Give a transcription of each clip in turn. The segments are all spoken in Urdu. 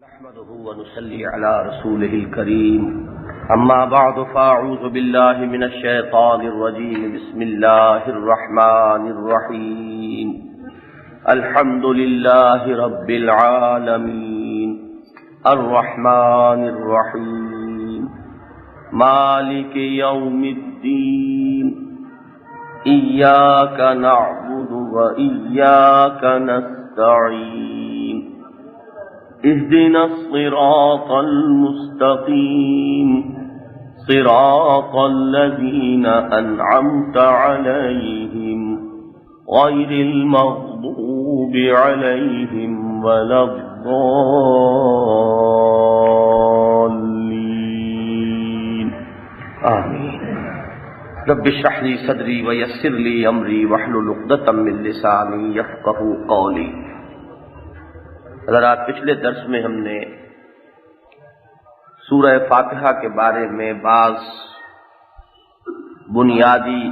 نحمده ونصلي على رسوله الكريم أما بعد فأعوذ بالله من الشيطان الرجيم بسم الله الرحمن الرحيم الحمد لله رب العالمين الرحمن الرحيم مالك يوم الدين إياك نعبد وإياك نستعين اهدنا الصراط المستقيم صراط الذين أنعمت عليهم غير المغضوب عليهم ولا الضالين آمين رب اشرح لي صدري ويسر لي أمري واحلل عقدة من لساني يفقهوا قولي۔ حضرات، پچھلے درس میں ہم نے سورہ فاتحہ کے بارے میں بعض بنیادی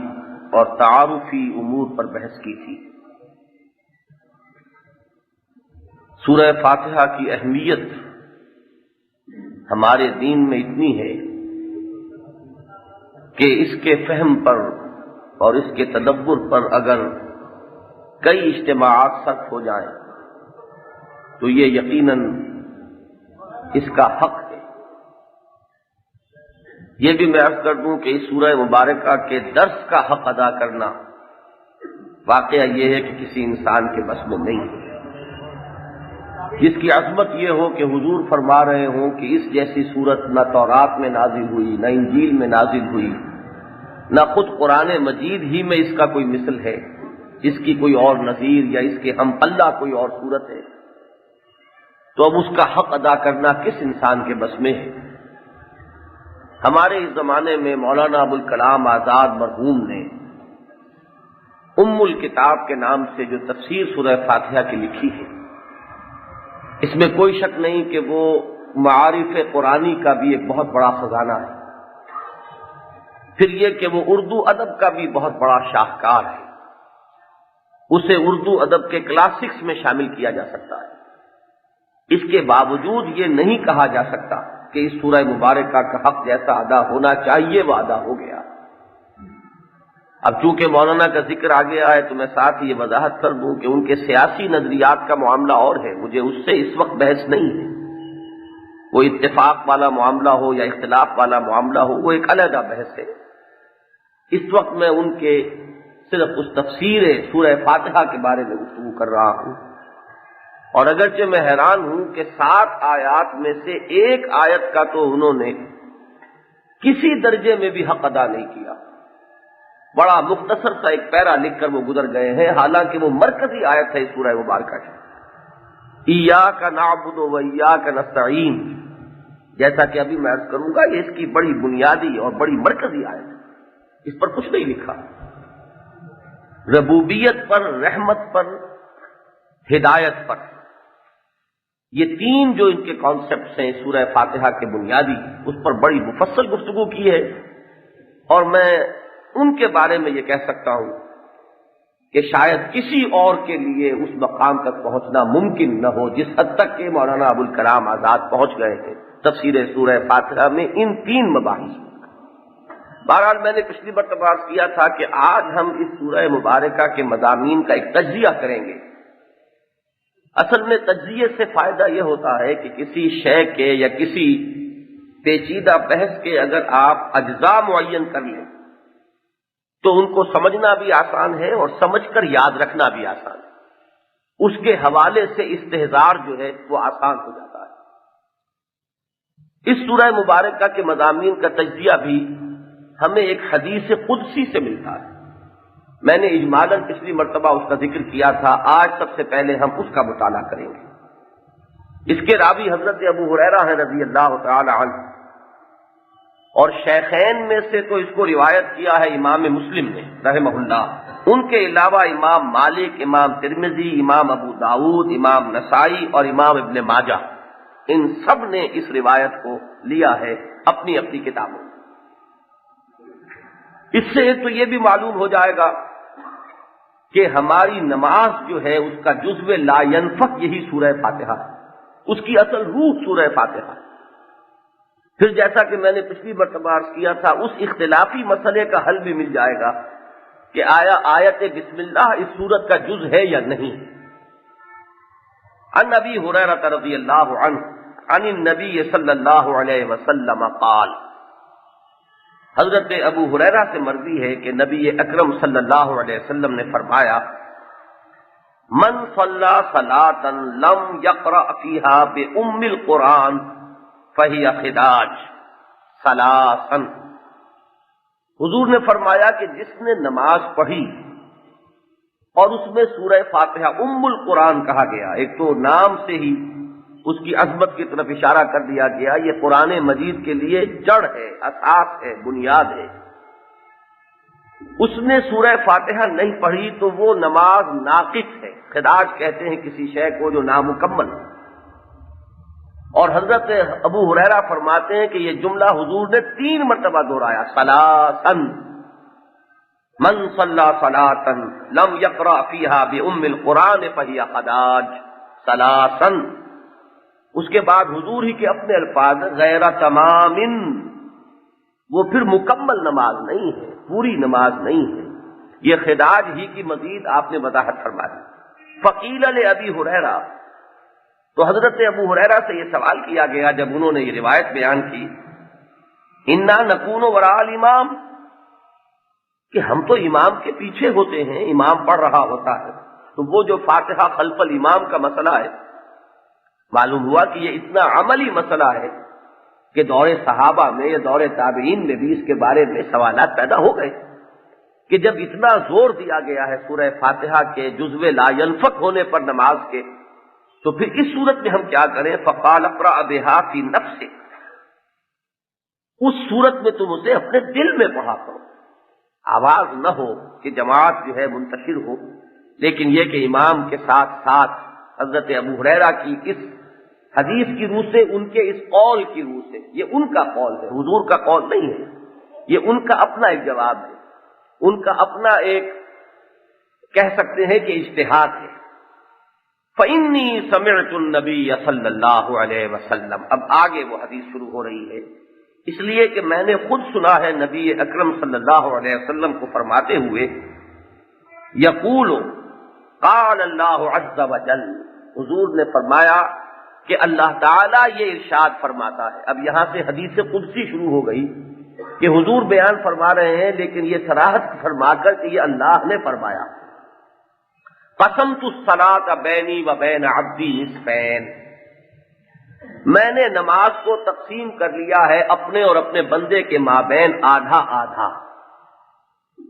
اور تعارفی امور پر بحث کی تھی۔ سورہ فاتحہ کی اہمیت ہمارے دین میں اتنی ہے کہ اس کے فہم پر اور اس کے تدبر پر اگر کئی اجتماعات صرف ہو جائیں تو یہ یقیناً اس کا حق ہے۔ یہ بھی میں عرض کر دوں کہ اس سورہ مبارکہ کے درس کا حق ادا کرنا واقعہ یہ ہے کہ کسی انسان کے بس میں نہیں ہے۔ جس کی عظمت یہ ہو کہ حضور فرما رہے ہوں کہ اس جیسی صورت نہ تورات میں نازل ہوئی، نہ انجیل میں نازل ہوئی، نہ خود قرآن مجید ہی میں اس کا کوئی مثل ہے، اس کی کوئی اور نظیر یا اس کے ہم پلہ کوئی اور صورت ہے، تو اب اس کا حق ادا کرنا کس انسان کے بس میں ہے؟ ہمارے اس زمانے میں مولانا ابوالکلام آزاد مرحوم نے ام الکتاب کے نام سے جو تفسیر سورہ فاتحہ کی لکھی ہے، اس میں کوئی شک نہیں کہ وہ معارف قرآنی کا بھی ایک بہت بڑا خزانہ ہے، پھر یہ کہ وہ اردو ادب کا بھی بہت بڑا شاہکار ہے، اسے اردو ادب کے کلاسکس میں شامل کیا جا سکتا ہے۔ اس کے باوجود یہ نہیں کہا جا سکتا کہ اس سورہ مبارکہ کا حق جیسا ادا ہونا چاہیے وہ ادا ہو گیا۔ اب چونکہ مولانا کا ذکر آ گیا ہے تو میں ساتھ یہ وضاحت کر دوں کہ ان کے سیاسی نظریات کا معاملہ اور ہے، مجھے اس سے اس وقت بحث نہیں ہے۔ وہ اتفاق والا معاملہ ہو یا اختلاف والا معاملہ ہو، وہ ایک علیحدہ بحث ہے۔ اس وقت میں ان کے صرف اس تفسیر سورہ فاتحہ کے بارے میں گفتگو کر رہا ہوں، اور اگرچہ میں حیران ہوں کہ 7 آیات میں سے ایک آیت کا تو انہوں نے کسی درجے میں بھی حق ادا نہیں کیا، بڑا مختصر سا ایک پیرا لکھ کر وہ گزر گئے ہیں، حالانکہ وہ مرکزی آیت ہے سورہ مبارکہ کی، ایاک نعبد و ایاک نستعین۔ جیسا کہ ابھی میں عرض کروں گا، یہ اس کی بڑی بنیادی اور بڑی مرکزی آیت ہے، اس پر کچھ نہیں لکھا۔ ربوبیت پر، رحمت پر، ہدایت پر، یہ 3 جو ان کے کانسیپٹس ہیں سورہ فاتحہ کے بنیادی، اس پر بڑی مفصل گفتگو کی ہے، اور میں ان کے بارے میں یہ کہہ سکتا ہوں کہ شاید کسی اور کے لیے اس مقام تک پہنچنا ممکن نہ ہو جس حد تک کہ مولانا ابوالکلام آزاد پہنچ گئے ہیں تفسیر سورہ فاتحہ میں ان 3 مباحث میں۔ بہرحال میں نے پچھلی مرتبہ عرض کیا تھا کہ آج ہم اس سورہ مبارکہ کے مضامین کا ایک تجزیہ کریں گے۔ اصل میں تجزیے سے فائدہ یہ ہوتا ہے کہ کسی شے کے یا کسی پیچیدہ بحث کے اگر آپ اجزاء معین کر لیں تو ان کو سمجھنا بھی آسان ہے اور سمجھ کر یاد رکھنا بھی آسان ہے، اس کے حوالے سے استحضار جو ہے وہ آسان ہو جاتا ہے۔ اس سورہ مبارکہ کے مضامین کا تجزیہ بھی ہمیں ایک حدیث قدسی سے ملتا ہے۔ میں نے اجمالاً پچھلی مرتبہ اس کا ذکر کیا تھا، آج سب سے پہلے ہم اس کا مطالعہ کریں گے۔ اس کے راوی حضرت ابو ہریرہ ہیں رضی اللہ تعالی عنہ، اور شیخین میں سے تو اس کو روایت کیا ہے امام مسلم نے رحمہ اللہ، ان کے علاوہ امام مالک، امام ترمذی، امام ابو داؤد، امام نسائی اور امام ابن ماجہ، ان سب نے اس روایت کو لیا ہے اپنی اپنی کتابوں میں۔ اس سے ایک تو یہ بھی معلوم ہو جائے گا کہ ہماری نماز جو ہے اس کا جزو لا ینفق یہی سورہ فاتحہ ہے۔ اس کی اصل روح سورہ فاتحہ ہے۔ پھر جیسا کہ میں نے پچھلی مرتبہ عرض کیا تھا، اس اختلافی مسئلے کا حل بھی مل جائے گا کہ آیا آیت بسم اللہ اس سورت کا جز ہے یا نہیں۔ عن ابی ہریرہ رضی اللہ عنہ عن النبی صلی اللہ علیہ وسلم قال، حضرت ابو ہریرہ سے مروی ہے کہ نبی اکرم صلی اللہ علیہ وسلم نے فرمایا، من صلی صلاۃ لم یقرأ فیہا بأم القرآن فہی خداج ثلاثا۔ حضور نے فرمایا کہ جس نے نماز پڑھی اور اس میں سورہ فاتحہ ام القرآن کہا گیا، ایک تو نام سے ہی اس کی عظمت کی طرف اشارہ کر دیا گیا، یہ قرآن مجید کے لیے جڑ ہے، اساس ہے، بنیاد ہے، اس نے سورہ فاتحہ نہیں پڑھی تو وہ نماز ناقص ہے۔ خداج کہتے ہیں کسی شے کو جو نامکمل ہے۔ اور حضرت ابو ہریرہ فرماتے ہیں کہ یہ جملہ حضور نے 3 مرتبہ دہرایا، ثلاثا، من صلی صلاۃ لم یقرأ فیہا بأم القرآن فہی خداج ثلاثا۔ اس کے بعد حضور ہی کے اپنے الفاظ غیر تمام، وہ پھر مکمل نماز نہیں ہے، پوری نماز نہیں ہے، یہ خداج ہی کی مزید آپ نے وضاحت فرما دی۔ فقیل لأبی ہریرہ، تو حضرت ابو ہریرہ سے یہ سوال کیا گیا جب انہوں نے یہ روایت بیان کی، انا نکون وراء الامام، کہ ہم تو امام کے پیچھے ہوتے ہیں، امام پڑھ رہا ہوتا ہے، تو وہ جو فاتحہ خلف الامام کا مسئلہ ہے، معلوم ہوا کہ یہ اتنا عملی مسئلہ ہے کہ دور صحابہ میں یا دور تابعین میں بھی اس کے بارے میں سوالات پیدا ہو گئے کہ جب اتنا زور دیا گیا ہے سورہ فاتحہ کے جزو لا ینفک ہونے پر نماز کے، تو پھر اس صورت میں ہم کیا کریں؟ فقال اقرأ بها فی نفسک، اس صورت میں تم اسے اپنے دل میں پڑھا کرو، آواز نہ ہو کہ جماعت جو ہے منتشر ہو، لیکن یہ کہ امام کے ساتھ ساتھ حضرت ابو ہریرہ کی اس حدیث کی روح سے، ان کے اس قول کی روح سے، یہ ان کا قول ہے، حضور کا قول نہیں ہے، یہ ان کا اپنا ایک جواب ہے، ان کا اپنا ایک کہہ سکتے ہیں کہ اجتہاد ہے۔ فَإِنِّي سَمِعْتُ النَّبِيَّ صلی اللہ علیہ وسلم، اب آگے وہ حدیث شروع ہو رہی ہے، اس لیے کہ میں نے خود سنا ہے نبی اکرم صلی اللہ علیہ وسلم کو فرماتے ہوئے، یقول قال اللہ عز وجل، حضور نے فرمایا کہ اللہ تعالیٰ یہ ارشاد فرماتا ہے۔ اب یہاں سے حدیث قدسی شروع ہو گئی کہ حضور بیان فرما رہے ہیں، لیکن یہ صراحت فرما کر کہ یہ اللہ نے فرمایا، قسمت الصلاۃ بینی و بین عبدی نصفین، میں نے نماز کو تقسیم کر لیا ہے اپنے اور اپنے بندے کے مابین آدھا آدھا۔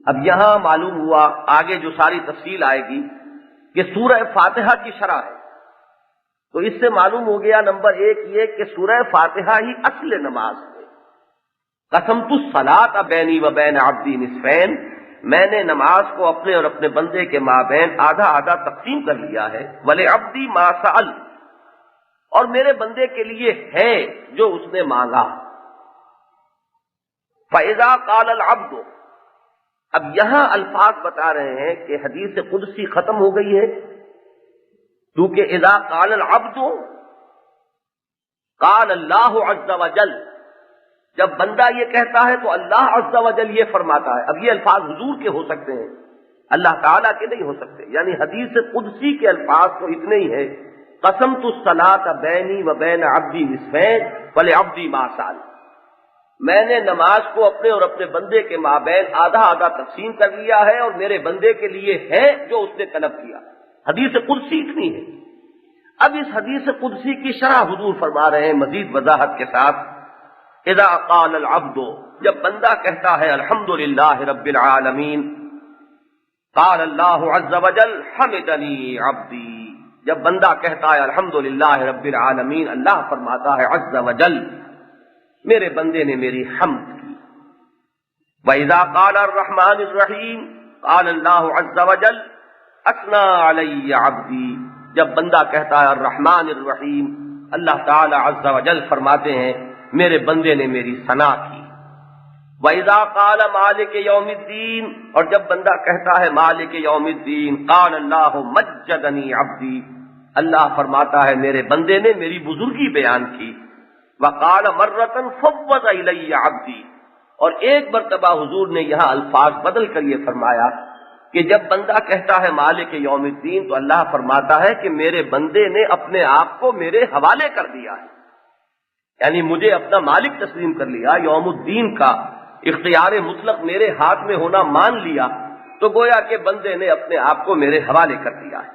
اب یہاں معلوم ہوا، آگے جو ساری تفصیل آئے گی، کہ سورہ فاتحہ کی شرح ہے، تو اس سے معلوم ہو گیا نمبر 1 یہ کہ سورہ فاتحہ ہی اصل نماز ہے۔ قسمت الصلاۃ بینی و بین عبدی نصفین، میں نے نماز کو اپنے اور اپنے بندے کے مابین آدھا آدھا تقسیم کر لیا ہے۔ وَلِعَبْدِي مَا سَأَلَ، اور میرے بندے کے لیے ہے جو اس نے مانگا۔ فَإِذَا قَالَ الْعَبْدُ، اب یہاں الفاظ بتا رہے ہیں کہ حدیث قدسی ختم ہو گئی ہے، کیونکہ اذا قال العبد قال اللہ عز وجل، جب بندہ یہ کہتا ہے تو اللہ عز وجل یہ فرماتا ہے۔ اب یہ الفاظ حضور کے ہو سکتے ہیں، اللہ تعالیٰ کے نہیں ہو سکتے، یعنی حدیث قدسی کے الفاظ تو اتنے ہی ہے، قسمت الصلاۃ بینی و بین عبدی نصفین ولعبدی ما سأل، میں نے نماز کو اپنے اور اپنے بندے کے مابین آدھا آدھا تقسیم کر لیا ہے، اور میرے بندے کے لیے ہے جو اس نے طلب کیا۔ حدیث قدسی اتنی ہے۔ اب اس حدیث قدسی کی شرح حضور فرما رہے ہیں مزید وضاحت کے ساتھ، اذا قال العبد، جب بندہ کہتا ہے الحمدللہ رب العالمین، قال اللہ عز وجل حمدنی عبدی، جب بندہ کہتا ہے الحمدللہ رب العالمین، اللہ فرماتا ہے عز وجل میرے بندے نے میری حمد کی۔ وَإِذَا قَالَ الرَّحْمَٰنِ الرَّحِيمِ قَالَ اللَّهُ عَزَّ وَجَلَّ اثنى علی عبدی، جب بندہ کہتا ہے الرحمن الرحیم، اللہ تعالی عز وجل فرماتے ہیں میرے بندے نے میری ثنا کی۔ وَإِذَا قَالَ مَالِكِ يَوْمِ الدِّينِ، اور جب بندہ کہتا ہے مالک یوم الدین، قال اللہ مجدنی عبدی، اللہ فرماتا ہے میرے بندے نے میری بزرگی بیان کی. وقال مرۃ فوض الی عبدی، اور ایک مرتبہ حضور نے یہاں الفاظ بدل کر یہ فرمایا کہ جب بندہ کہتا ہے مالک یوم الدین تو اللہ فرماتا ہے کہ میرے بندے نے اپنے آپ کو میرے حوالے کر دیا ہے، یعنی مجھے اپنا مالک تسلیم کر لیا، یوم الدین کا اختیار مطلق میرے ہاتھ میں ہونا مان لیا، تو گویا کہ بندے نے اپنے آپ کو میرے حوالے کر دیا ہے.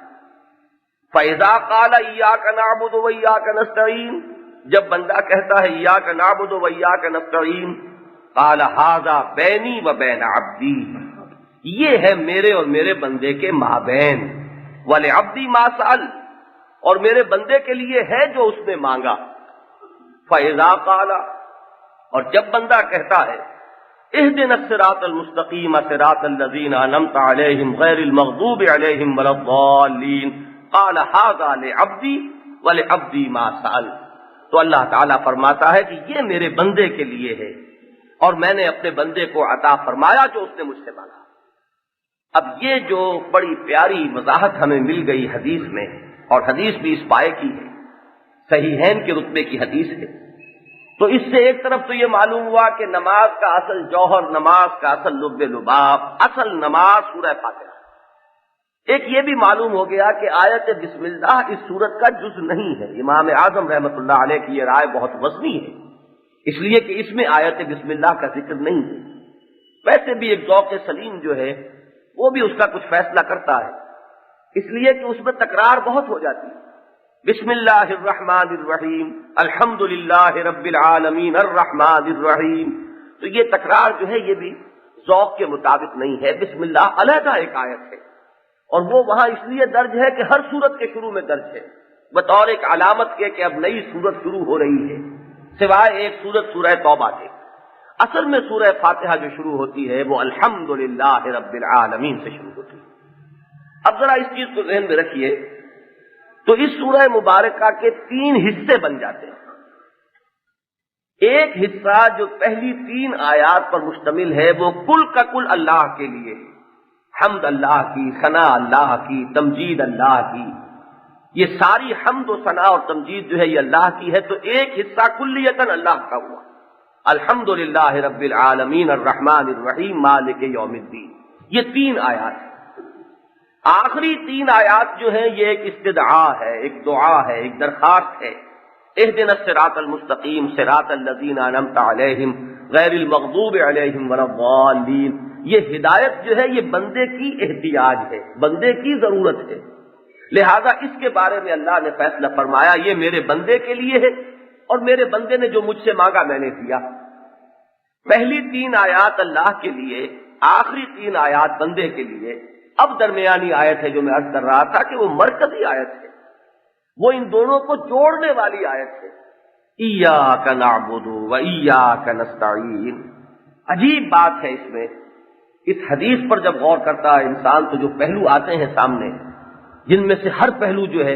فَإِذَا قَالَ إِيَّاكَ نَعْبُدُ وَإِيَّاكَ نَسْتَعِينُ، جب بندہ کہتا ہے إِيَّاكَ نَعْبُدُ وَإِيَّاكَ نَسْتَعِينُ قَالَ هَذَا بَيْنِي وَبَيْنَ عَبْدِي، یہ ہے میرے اور میرے بندے کے مابین. وَلِعَبْدِي مَا سَأَلَ، اور میرے بندے کے لیے ہے جو اس نے مانگا. فَإِذَا قَالَ، اور جب بندہ کہتا ہے اهدنا الصراط المستقيم صراط الذين أنعمت عليهم غير المغضوب عليهم ولا الضالين قال هذا لعبدي ولعبدي ما سأل، تو اللہ تعالیٰ فرماتا ہے کہ یہ میرے بندے کے لیے ہے اور میں نے اپنے بندے کو عطا فرمایا جو اس نے مجھ سے مانگا. اب یہ جو بڑی پیاری وضاحت ہمیں مل گئی حدیث میں، اور حدیث بھی اس پائے کی ہے، صحیحین کے رتبے کی حدیث ہے، تو اس سے ایک طرف تو یہ معلوم ہوا کہ نماز کا اصل جوہر، نماز کا اصل لب لباب، اصل نماز سورہ فاتحہ. ایک یہ بھی معلوم ہو گیا کہ آیت بسم اللہ اس سورت کا جز نہیں ہے. امام اعظم رحمۃ اللہ علیہ کی یہ رائے بہت وزنی ہے، اس لیے کہ اس میں آیت بسم اللہ کا ذکر نہیں ہے. ویسے بھی ایک ذوق سلیم جو ہے وہ بھی اس کا کچھ فیصلہ کرتا ہے، اس لیے کہ اس میں تکرار بہت ہو جاتی ہے. بسم اللہ الرحمن الرحیم، الحمد للہ رب العالمین الرحمن الرحیم، تو یہ تکرار جو ہے یہ بھی ذوق کے مطابق نہیں ہے. بسم اللہ علیحدہ ایک آیت ہے، اور وہ وہاں اس لیے درج ہے کہ ہر سورت کے شروع میں درج ہے، بطور ایک علامت کے کہ اب نئی سورت شروع ہو رہی ہے، سوائے ایک سورت سورہ توبہ کے. اصل میں سورہ فاتحہ جو شروع ہوتی ہے وہ الحمد للہ رب العالمین سے شروع ہوتی ہے. اب ذرا اس چیز کو ذہن میں رکھیے، تو اس سورہ مبارکہ کے 3 حصے بن جاتے ہیں. ایک حصہ جو پہلی 3 آیات پر مشتمل ہے وہ کل کا کل اللہ کے لیے، حمد اللہ کی، ثنا اللہ کی، تمجید اللہ کی، یہ ساری حمد و ثنا اور تمجید جو ہے یہ اللہ کی ہے. تو ایک حصہ کلیتاً اللہ کا ہوا، الحمد للہ رب العالمین الرحمن الرحیم مالک یوم الدین. یہ 3 آیات ہیں. آخری 3 آیات جو ہیں یہ ایک استدعا ہے، ایک دعا ہے، ایک درخواست ہے. اہدنا الصراط المستقیم صراط الذین انعمت علیہم غیر المغضوب علیہم ولا الضالین. یہ ہدایت جو ہے یہ بندے کی احتیاج ہے، بندے کی ضرورت ہے، لہذا اس کے بارے میں اللہ نے فیصلہ فرمایا یہ میرے بندے کے لیے ہے، اور میرے بندے نے جو مجھ سے مانگا میں نے دیا. پہلی 3 آیات اللہ کے لیے، آخری 3 آیات بندے کے لیے. اب درمیانی آیت ہے جو میں عرض کر رہا تھا کہ وہ مرکزی آیت ہے، وہ ان دونوں کو جوڑنے والی آیت ہے. ایاک نعبد و ایاک نستعین. عجیب بات ہے اس میں، اس حدیث پر جب غور کرتا ہے انسان تو جو پہلو آتے ہیں سامنے، جن میں سے ہر پہلو جو ہے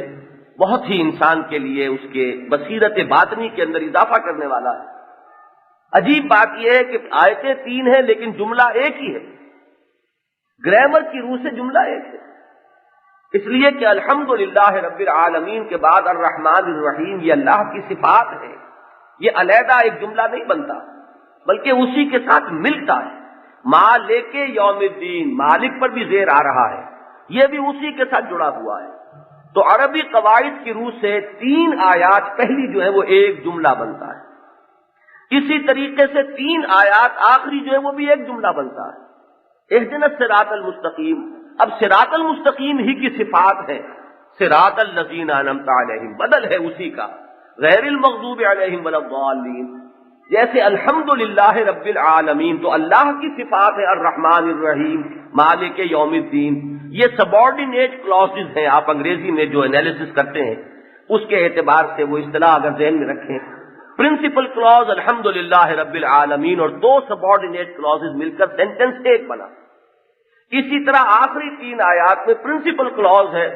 بہت ہی انسان کے لیے اس کے بصیرت باطنی کے اندر اضافہ کرنے والا ہے. عجیب بات یہ ہے کہ آیتیں 3 ہیں لیکن جملہ ایک ہی ہے، گرامر کی روح سے جملہ ایک ہے. اس لیے کہ الحمد للہ رب العالمین کے بعد الرحمن الرحیم یہ اللہ کی صفات ہے، یہ علیحدہ ایک جملہ نہیں بنتا بلکہ اسی کے ساتھ ملتا ہے. مالک یوم الدین، مالک پر بھی زیر آ رہا ہے، یہ بھی اسی کے ساتھ جڑا ہوا ہے. تو عربی قواعد کی روح سے 3 آیات پہلی جو ہے وہ ایک جملہ بنتا ہے. اسی طریقے سے 3 آیات آخری جو ہے وہ بھی ایک جملہ بنتا ہے. اہدنا الصراط المستقیم، اب صراط المستقیم ہی کی صفات ہے، صراط الذین انعمت علیہم بدل ہے اسی کا، غیر المغضوب علیہم ولا الضالین. جیسے الحمد للہ رب العالمین تو اللہ کی صفات ہے، الرحمن الرحیم مالک یوم الدین. یہ سبارڈینیٹ کلاسز ہیں، آپ انگریزی میں جو انالیسس کرتے ہیں اس کے اعتبار سے وہ اصطلاح اگر ذہن میں رکھیں، پرنسپل کلوز الحمد للہ رب العالمین اور 2 سبارڈینیٹ کلاسز مل کر سینٹنس ایک بنا. اسی طرح آخری 3 آیات میں پرنسپل کلوز ہے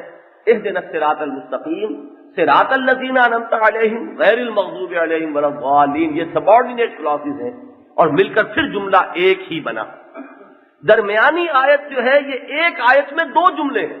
اہدنا الصراط المستقیم صراط الذین انعمت علیہم غیر المغضوب علیہم ولا الضالین. یہ سبارڈینیٹ کلاسز ہیں اور مل کر پھر جملہ ایک ہی بنا. درمیانی آیت جو ہے یہ ایک آیت میں 2 جملے ہیں.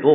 2,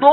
2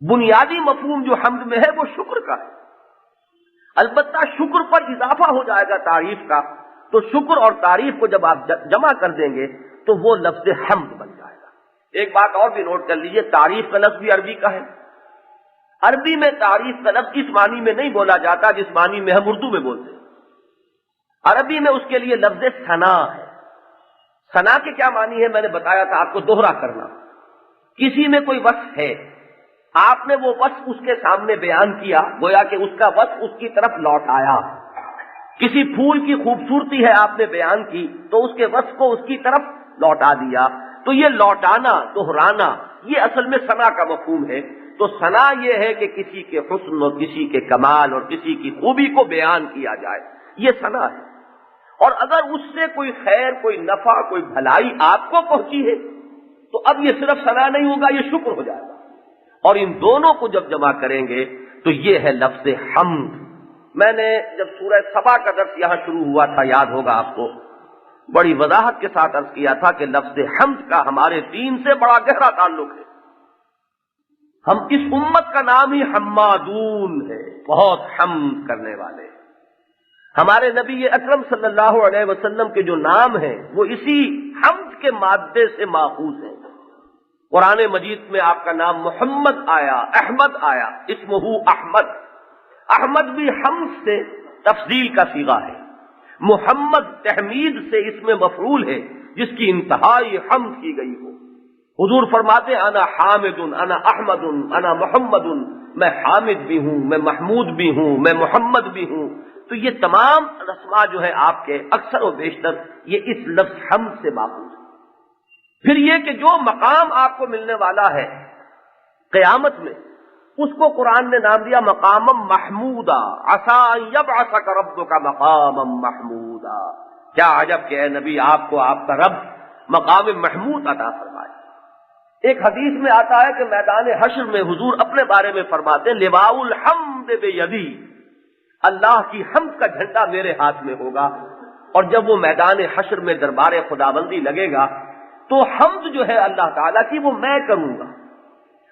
بنیادی مفہوم جو حمد میں ہے وہ شکر کا ہے، البتہ شکر پر اضافہ ہو جائے گا تعریف کا، تو شکر اور تعریف کو جب آپ جمع کر دیں گے تو وہ لفظ حمد بن جائے گا۔ ایک بات اور بھی نوٹ کر لیجئے، تعریف کا لفظ بھی عربی کا ہے۔ عربی میں تعریف کا لفظ اس معنی میں نہیں بولا جاتا جس معنی میں ہم اردو میں بولتے ہیں۔ عربی میں اس کے لیے لفظ ثنا ہے۔ ثنا کے کیا معنی ہے میں نے بتایا تھا آپ کو، دوہرا کرنا۔ کسی میں کوئی وصف ہے، آپ نے وہ وصف اس کے سامنے بیان کیا، گویا کہ اس کا وصف اس کی طرف لوٹ آیا۔ کسی پھول کی خوبصورتی ہے آپ نے بیان کی تو اس کے وصف کو اس کی طرف لوٹا دیا، تو یہ لوٹانا، دوہرانا، یہ اصل میں ثنا کا مفہوم ہے۔ تو ثنا یہ ہے کہ کسی کے حسن اور کسی کے کمال اور کسی کی خوبی کو بیان کیا جائے، یہ ثنا ہے۔ اور اگر اس سے کوئی خیر، کوئی نفع، کوئی بھلائی آپ کو پہنچی ہے تو اب یہ صرف ثنا نہیں ہوگا، یہ شکر ہو جائے گا۔ اور ان دونوں کو جب جمع کریں گے تو یہ ہے لفظ حمد۔ میں نے جب سورہ سبا کا درس یہاں شروع ہوا تھا، یاد ہوگا آپ کو، بڑی وضاحت کے ساتھ عرض کیا تھا کہ لفظ حمد کا ہمارے دین سے بڑا گہرا تعلق ہے۔ ہم اس امت کا نام ہی حمادون ہے، بہت حمد کرنے والے۔ ہمارے نبی اکرم صلی اللہ علیہ وسلم کے جو نام ہیں وہ اسی حمد کے مادے سے ماخوذ ہیں۔ قرآن مجید میں آپ کا نام محمد آیا، احمد آیا، اسمہ احمد۔ احمد بھی حمد سے تفضیل کا صیغہ ہے، محمد تحمید سے اسم مفعول ہے جس کی انتہائی حمد کی گئی ہو۔ حضور فرماتے انا حامد، انا احمد، انا محمد، میں حامد بھی ہوں، میں محمود بھی ہوں، میں محمد بھی ہوں۔ تو یہ تمام رسماں جو ہے آپ کے اکثر و بیشتر یہ اس لفظ حمد سے ماخوذ ہے۔ پھر یہ کہ جو مقام آپ کو ملنے والا ہے قیامت میں، اس کو قرآن نے نام دیا مقام محمودا، عسیٰ ان یبعثک ربک مقاما محمودا۔ کیا عجب کہ اے نبی آپ کو آپ کا رب مقام محمود عطا فرمائے۔ ایک حدیث میں آتا ہے کہ میدان حشر میں حضور اپنے بارے میں فرماتے ہیں لواء الحمد بیدی، اللہ کی حمد کا جھنڈا میرے ہاتھ میں ہوگا۔ اور جب وہ میدان حشر میں دربار خداوندی لگے گا تو حمد جو ہے اللہ تعالیٰ کی وہ میں کروں گا۔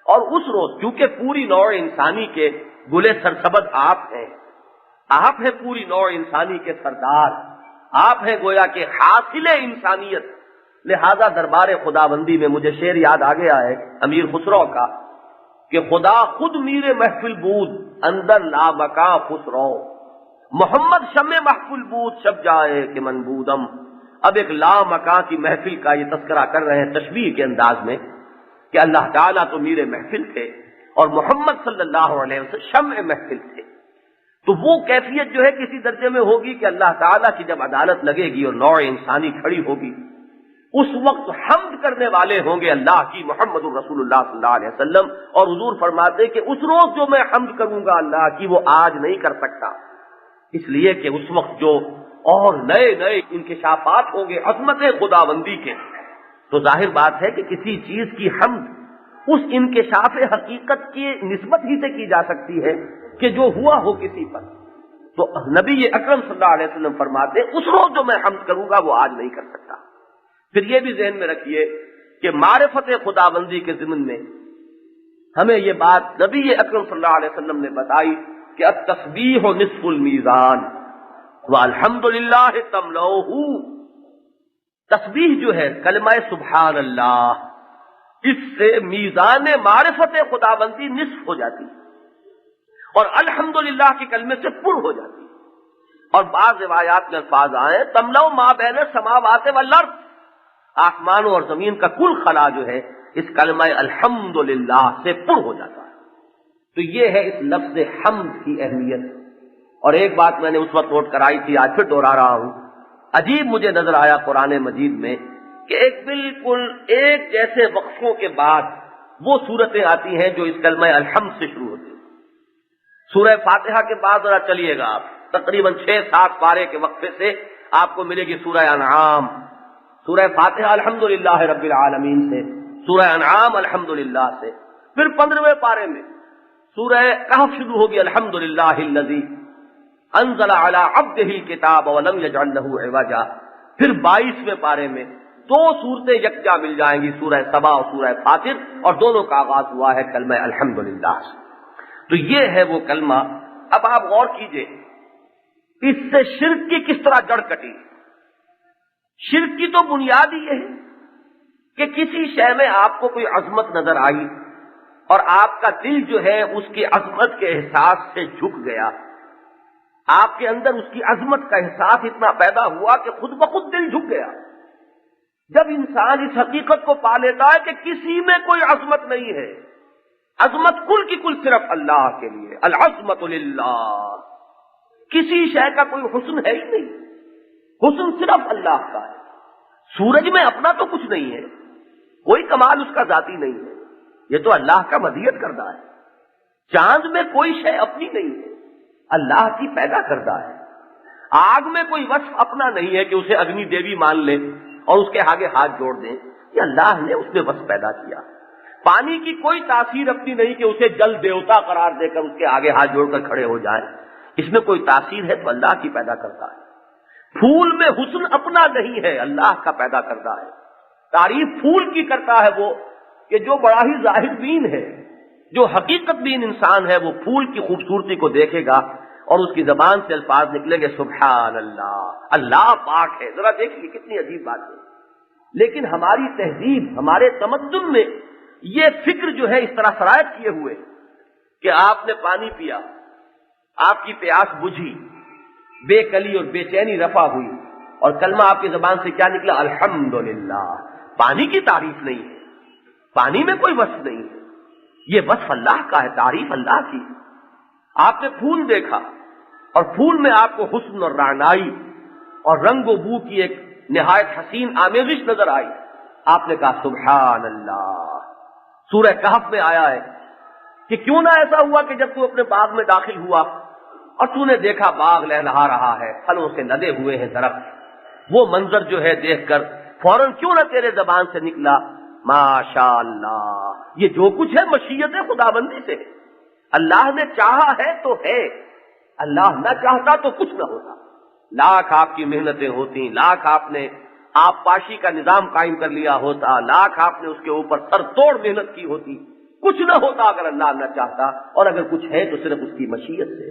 اور اس روز کیونکہ پوری نوع انسانی کے گلے سرسبد آپ ہیں، آپ ہیں پوری نوع انسانی کے سردار، آپ ہیں گویا کہ حاصل انسانیت، لہذا دربار خداوندی میں مجھے شعر یاد آ گیا ہے امیر خسرو کا کہ خدا خود میر محفل بود اندر لامکاں خسرو، محمد شمع محفل بود شب جائے کہ من بودم۔ اب ایک لامکاں کی محفل کا یہ تذکرہ کر رہے ہیں تشبیہ کے انداز میں کہ اللہ تعالیٰ تو میر محفل تھے اور محمد صلی اللہ علیہ وسلم شمع محفل تھے۔ تو وہ کیفیت جو ہے کسی درجے میں ہوگی کہ اللہ تعالیٰ کی جب عدالت لگے گی اور نوع انسانی کھڑی ہوگی، اس وقت حمد کرنے والے ہوں گے اللہ کی محمد الرسول اللہ صلی اللہ علیہ وسلم۔ اور حضور فرماتے کہ اس روز جو میں حمد کروں گا اللہ کی وہ آج نہیں کر سکتا، اس لیے کہ اس وقت جو اور نئے نئے انکشافات ہوں گے عظمت خداوندی کے، تو ظاہر بات ہے کہ کسی چیز کی حمد اس انکشاف حقیقت کی نسبت ہی سے کی جا سکتی ہے کہ جو ہوا ہو کسی پر۔ تو نبی اکرم صلی اللہ علیہ وسلم فرماتے اس روز جو میں حمد کروں گا وہ آج نہیں کر سکتا۔ پھر یہ بھی ذہن میں رکھیے کہ معرفت خداوندی کے ضمن میں ہمیں یہ بات نبی اکرم صلی اللہ علیہ وسلم نے بتائی کہ التسبیح نصف المیزان والحمد للہ تملؤہ۔ تسبیح جو ہے کلمہ سبحان اللہ، اس سے میزان معرفت خداوندی نصف ہو جاتی اور الحمدللہ کے کلمے سے پر ہو جاتی۔ اور بعض روایات میں الفاظ آئے تملؤ ما بین السماوات والارض، آسمانوں اور زمین کا کل خلا جو ہے اس کلمہ الحمدللہ سے پر ہو جاتا ہے۔ تو یہ ہے اس لفظ حمد کی اہمیت۔ اور ایک بات میں نے اس وقت نوٹ کرائی تھی، آج پھر دوہرا رہا ہوں، عجیب مجھے نظر آیا قرآن مجید میں کہ ایک بالکل ایک جیسے وقفوں کے بعد وہ صورتیں آتی ہیں جو اس کلمہ الحمد سے شروع ہوتی ہیں۔ سورہ فاتحہ کے بعد ذرا چلیے گا آپ، تقریباً 6-7 پارے کے وقفے سے آپ کو ملے گی سورہ انعام۔ سورہ فاتحہ الحمدللہ رب العالمین سے، سورہ انعام الحمدللہ سے، پھر 15ویں پارے میں سورہ کہف شروع ہوگی الحمدللہ الذی انزل علی عبدہ الکتاب ولم یجعل لہ عوجا، پھر 22ویں پارے میں دو صورتیں یکجا مل جائیں گی، سورہ سبا اور سورہ فاطر، اور دونوں کا آغاز ہوا ہے کلمہ الحمدللہ سے۔ تو یہ ہے وہ کلمہ۔ اب آپ غور کیجئے اس سے شرک کی کس طرح جڑ کٹی۔ شرک کی تو بنیاد ہی یہ ہے کہ کسی شے میں آپ کو کوئی عظمت نظر آئی اور آپ کا دل جو ہے اس کی عظمت کے احساس سے جھک گیا، آپ کے اندر اس کی عظمت کا احساس اتنا پیدا ہوا کہ خود بخود دل جھک گیا۔ جب انسان اس حقیقت کو پا لیتا ہے کہ کسی میں کوئی عظمت نہیں ہے، عظمت کل کی کل صرف اللہ کے لیے، العظمت للہ، کسی شے کا کوئی حسن ہے ہی نہیں، حسن صرف اللہ کا ہے۔ سورج میں اپنا تو کچھ نہیں ہے، کوئی کمال اس کا ذاتی نہیں ہے، یہ تو اللہ کا مدیت کردہ ہے۔ چاند میں کوئی شے اپنی نہیں ہے، اللہ کی پیدا کردہ ہے۔ آگ میں کوئی وصف اپنا نہیں ہے کہ اسے اگنی دیوی مان لیں اور اس کے آگے ہاتھ جوڑ دیں، یہ اللہ نے اس میں وصف پیدا کیا۔ پانی کی کوئی تاثیر اپنی نہیں کہ اسے جل دیوتا قرار دے کر اس کے آگے ہاتھ جوڑ کر کھڑے ہو جائیں، اس میں کوئی تاثیر ہے تو اللہ کی پیدا کرتا ہے۔ پھول میں حسن اپنا نہیں ہے، اللہ کا پیدا کرتا ہے۔ تعریف پھول کی کرتا ہے وہ کہ جو بڑا ہی ظاہر بین ہے، جو حقیقت بین انسان ہے، وہ پھول کی خوبصورتی کو دیکھے گا اور اس کی زبان سے الفاظ نکلیں گے سبحان اللہ، اللہ پاک ہے۔ ذرا دیکھیے کتنی عجیب بات ہے۔ لیکن ہماری تہذیب، ہمارے تمدن میں یہ فکر جو ہے اس طرح سرایت کیے ہوئے کہ آپ نے پانی پیا، آپ کی پیاس بجھی، بے کلی اور بے چینی رفع ہوئی، اور کلمہ آپ کی زبان سے کیا نکلا؟ الحمدللہ۔ پانی کی تعریف نہیں ہے، پانی میں کوئی وصف نہیں ہے، یہ وصف اللہ کا ہے، تعریف اللہ کی۔ آپ نے پھول دیکھا اور پھول میں آپ کو حسن اور رعنائی اور رنگ و بو کی ایک نہایت حسین آمیزش نظر آئی، آپ نے کہا سبحان اللہ۔ سورہ کہف میں آیا ہے کہ کیوں نہ ایسا ہوا کہ جب تو اپنے باغ میں داخل ہوا اور تو نے دیکھا باغ لہلہا رہا ہے، پھلوں سے لدے ہوئے ہیں درخت، وہ منظر جو ہے دیکھ کر فوراً کیوں نہ تیرے زبان سے نکلا ماشاء اللہ۔ یہ جو کچھ ہے مشیت خداوندی سے، اللہ نے چاہا ہے تو ہے، اللہ نہ چاہتا تو کچھ نہ ہوتا۔ لاکھ آپ کی محنتیں ہوتی، لاکھ آپ نے آپ پاشی کا نظام قائم کر لیا ہوتا، لاکھ آپ نے اس کے اوپر سر توڑ محنت کی ہوتی، کچھ نہ ہوتا اگر اللہ نہ چاہتا، اور اگر کچھ ہے تو صرف اس کی مشیت سے۔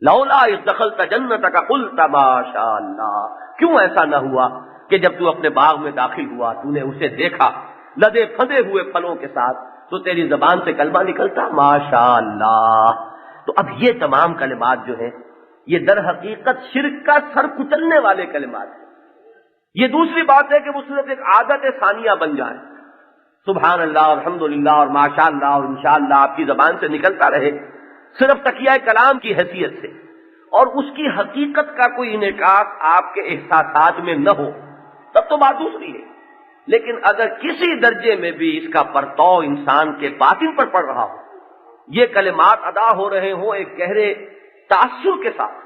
لولا اذ دخلت جنتک قلت ما شاء اللہ، کیوں ایسا نہ ہوا کہ جب تو اپنے باغ میں داخل ہوا تو نے اسے دیکھا لدے پھدے ہوئے پھلوں کے ساتھ، تو تیری زبان سے کلمہ نکلتا ما شاء اللہ۔ تو اب یہ تمام کلمات جو ہیں یہ در حقیقت شرک کا سر کچلنے والے کلمات ہیں۔ یہ دوسری بات ہے کہ وہ صرف ایک عادت ثانیہ بن جائے، سبحان اللہ، الحمدللہ اور ماشاء اللہ اور انشاءاللہ آپ کی زبان سے نکلتا رہے صرف تکیہ کلام کی حیثیت سے، اور اس کی حقیقت کا کوئی انعکاس آپ کے احساسات میں نہ ہو، تب تو بات دوسری ہے۔ لیکن اگر کسی درجے میں بھی اس کا پرتو انسان کے باطن پر پڑ رہا ہو، یہ کلمات ادا ہو رہے ہوں ایک گہرے تاثر کے ساتھ،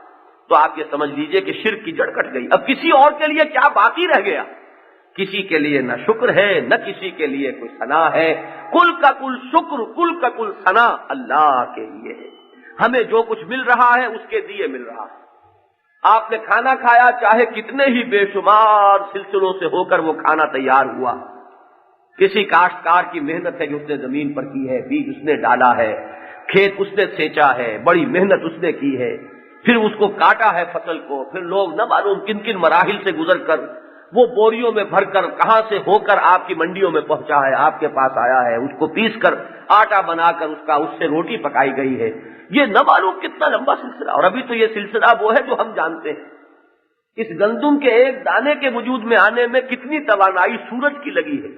تو آپ یہ سمجھ لیجئے کہ شرک کی جڑ کٹ گئی۔ اب کسی اور کے لیے کیا باقی رہ گیا؟ کسی کے لیے نہ شکر ہے، نہ کسی کے لیے کوئی ثنا ہے۔ کل کا کل شکر، کل کا کل ثنا اللہ کے لیے ہے۔ ہمیں جو کچھ مل رہا ہے اس کے دیے مل رہا ہے۔ آپ نے کھانا کھایا، چاہے کتنے ہی بے شمار سلسلوں سے ہو کر وہ کھانا تیار ہوا، کسی کاشتکار کی محنت ہے جو اس نے زمین پر کی ہے، بیج اس نے ڈالا ہے، کھیت اس نے سینچا ہے، بڑی محنت اس نے کی ہے، پھر اس کو کاٹا ہے فصل کو، پھر لوگ نہ معلوم کن کن مراحل سے گزر کر وہ بوریوں میں بھر کر کہاں سے ہو کر آپ کی منڈیوں میں پہنچا ہے، آپ کے پاس آیا ہے، اس کو پیس کر آٹا بنا کر اس سے روٹی پکائی گئی ہے۔ یہ نہ معلوم کتنا لمبا سلسلہ، اور ابھی تو یہ سلسلہ وہ ہے جو ہم جانتے ہیں۔ اس گندم کے ایک دانے کے وجود میں آنے میں کتنی توانائی سورج کی لگی ہے،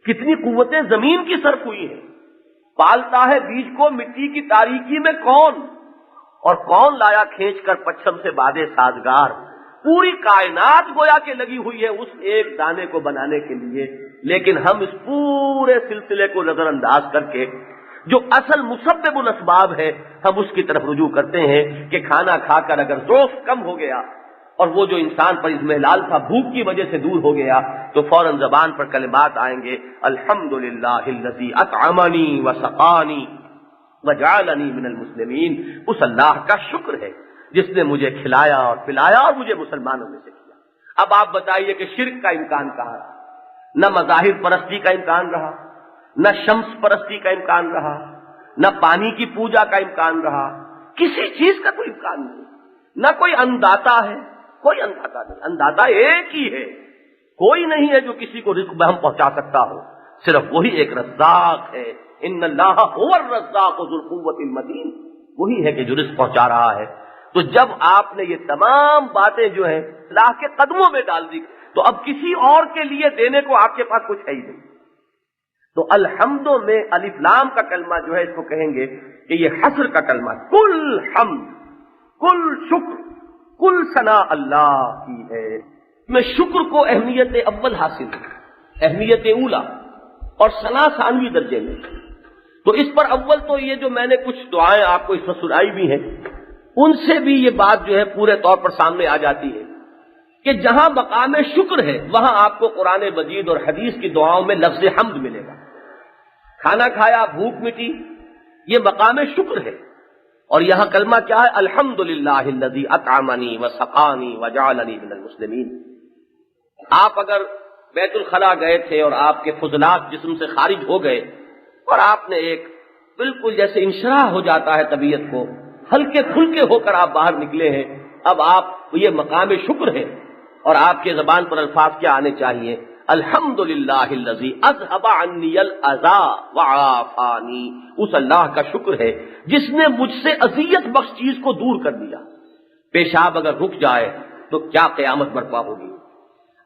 کتنی قوتیں زمین کی صرف ہوئی ہیں۔ پالتا ہے بیج کو مٹی کی تاریکی میں کون، اور کون لایا کھینچ کر پچھم سے بادے سازگار۔ پوری کائنات گویا کہ لگی ہوئی ہے اس ایک دانے کو بنانے کے لیے، لیکن ہم اس پورے سلسلے کو نظر انداز کر کے جو اصل مسبب الاسباب ہے ہم اس کی طرف رجوع کرتے ہیں کہ کھانا کھا کر اگر ذوق کم ہو گیا اور وہ جو انسان پر اضمحلال تھا بھوک کی وجہ سے دور ہو گیا، تو فوراً زبان پر کلمات آئیں گے، الحمدللہ الذی اطعمنی وسقانی وجعلنی من المسلمین۔ اس اللہ کا شکر ہے جس نے مجھے کھلایا اور پلایا اور مجھے مسلمانوں میں سے کیا۔ اب آپ بتائیے کہ شرک کا امکان کہاں ہے؟ نہ مظاہر پرستی کا امکان رہا، نہ شمس پرستی کا امکان رہا، نہ پانی کی پوجا کا امکان رہا، کسی چیز کا کوئی امکان نہیں، نہ کوئی انداتا ہے، کوئی انداتا نہیں، انداتا ایک ہی ہے، کوئی نہیں ہے جو کسی کو رزق بہم پہنچا سکتا ہو، صرف وہی ایک رزاق ہے۔ ان اللہ هو الرزاق ذو القوۃ المتین، وہی ہے کہ جو رزق پہنچا رہا ہے۔ تو جب آپ نے یہ تمام باتیں جو ہیں اللہ کے قدموں میں ڈال دی، تو اب کسی اور کے لیے دینے کو آپ کے پاس کچھ ہے ہی نہیں۔ تو الحمد میں الف لام کا کلمہ جو ہے اس کو کہیں گے کہ یہ حصر کا کلمہ، کل حمد، کل شکر، کل ثنا اللہ کی ہے۔ میں شکر کو اہمیت اول حاصل ہے، اہمیت اولا، اور ثنا ثانوی درجے میں۔ تو اس پر اول تو یہ جو میں نے کچھ دعائیں آپ کو اس میں سنائی بھی ہیں، ان سے بھی یہ بات جو ہے پورے طور پر سامنے آ جاتی ہے کہ جہاں مقام شکر ہے وہاں آپ کو قرآن مجید اور حدیث کی دعاؤں میں لفظ حمد ملے گا۔ کھانا کھایا، بھوک مٹی، یہ مقام شکر ہے، اور یہاں کلمہ کیا ہے؟ الحمدللہ الذی اطعمنی وسقانی وجعلنی من المسلمین۔ آپ اگر بیت الخلاء گئے تھے اور آپ کے فضلات جسم سے خارج ہو گئے اور آپ نے ایک بالکل جیسے انشراح ہو جاتا ہے طبیعت کو، ہلکے پھلکے ہو کر آپ باہر نکلے ہیں، اب آپ یہ مقام شکر ہے، اور آپ کے زبان پر الفاظ کیا آنے چاہیے؟ الحمدللہ الذی اذھب عنی الاذی وعافانی، اس اللہ کا شکر ہے جس نے مجھ سے اذیت بخش چیز کو دور کر دیا۔ پیشاب اگر رک جائے تو کیا قیامت برپا ہوگی،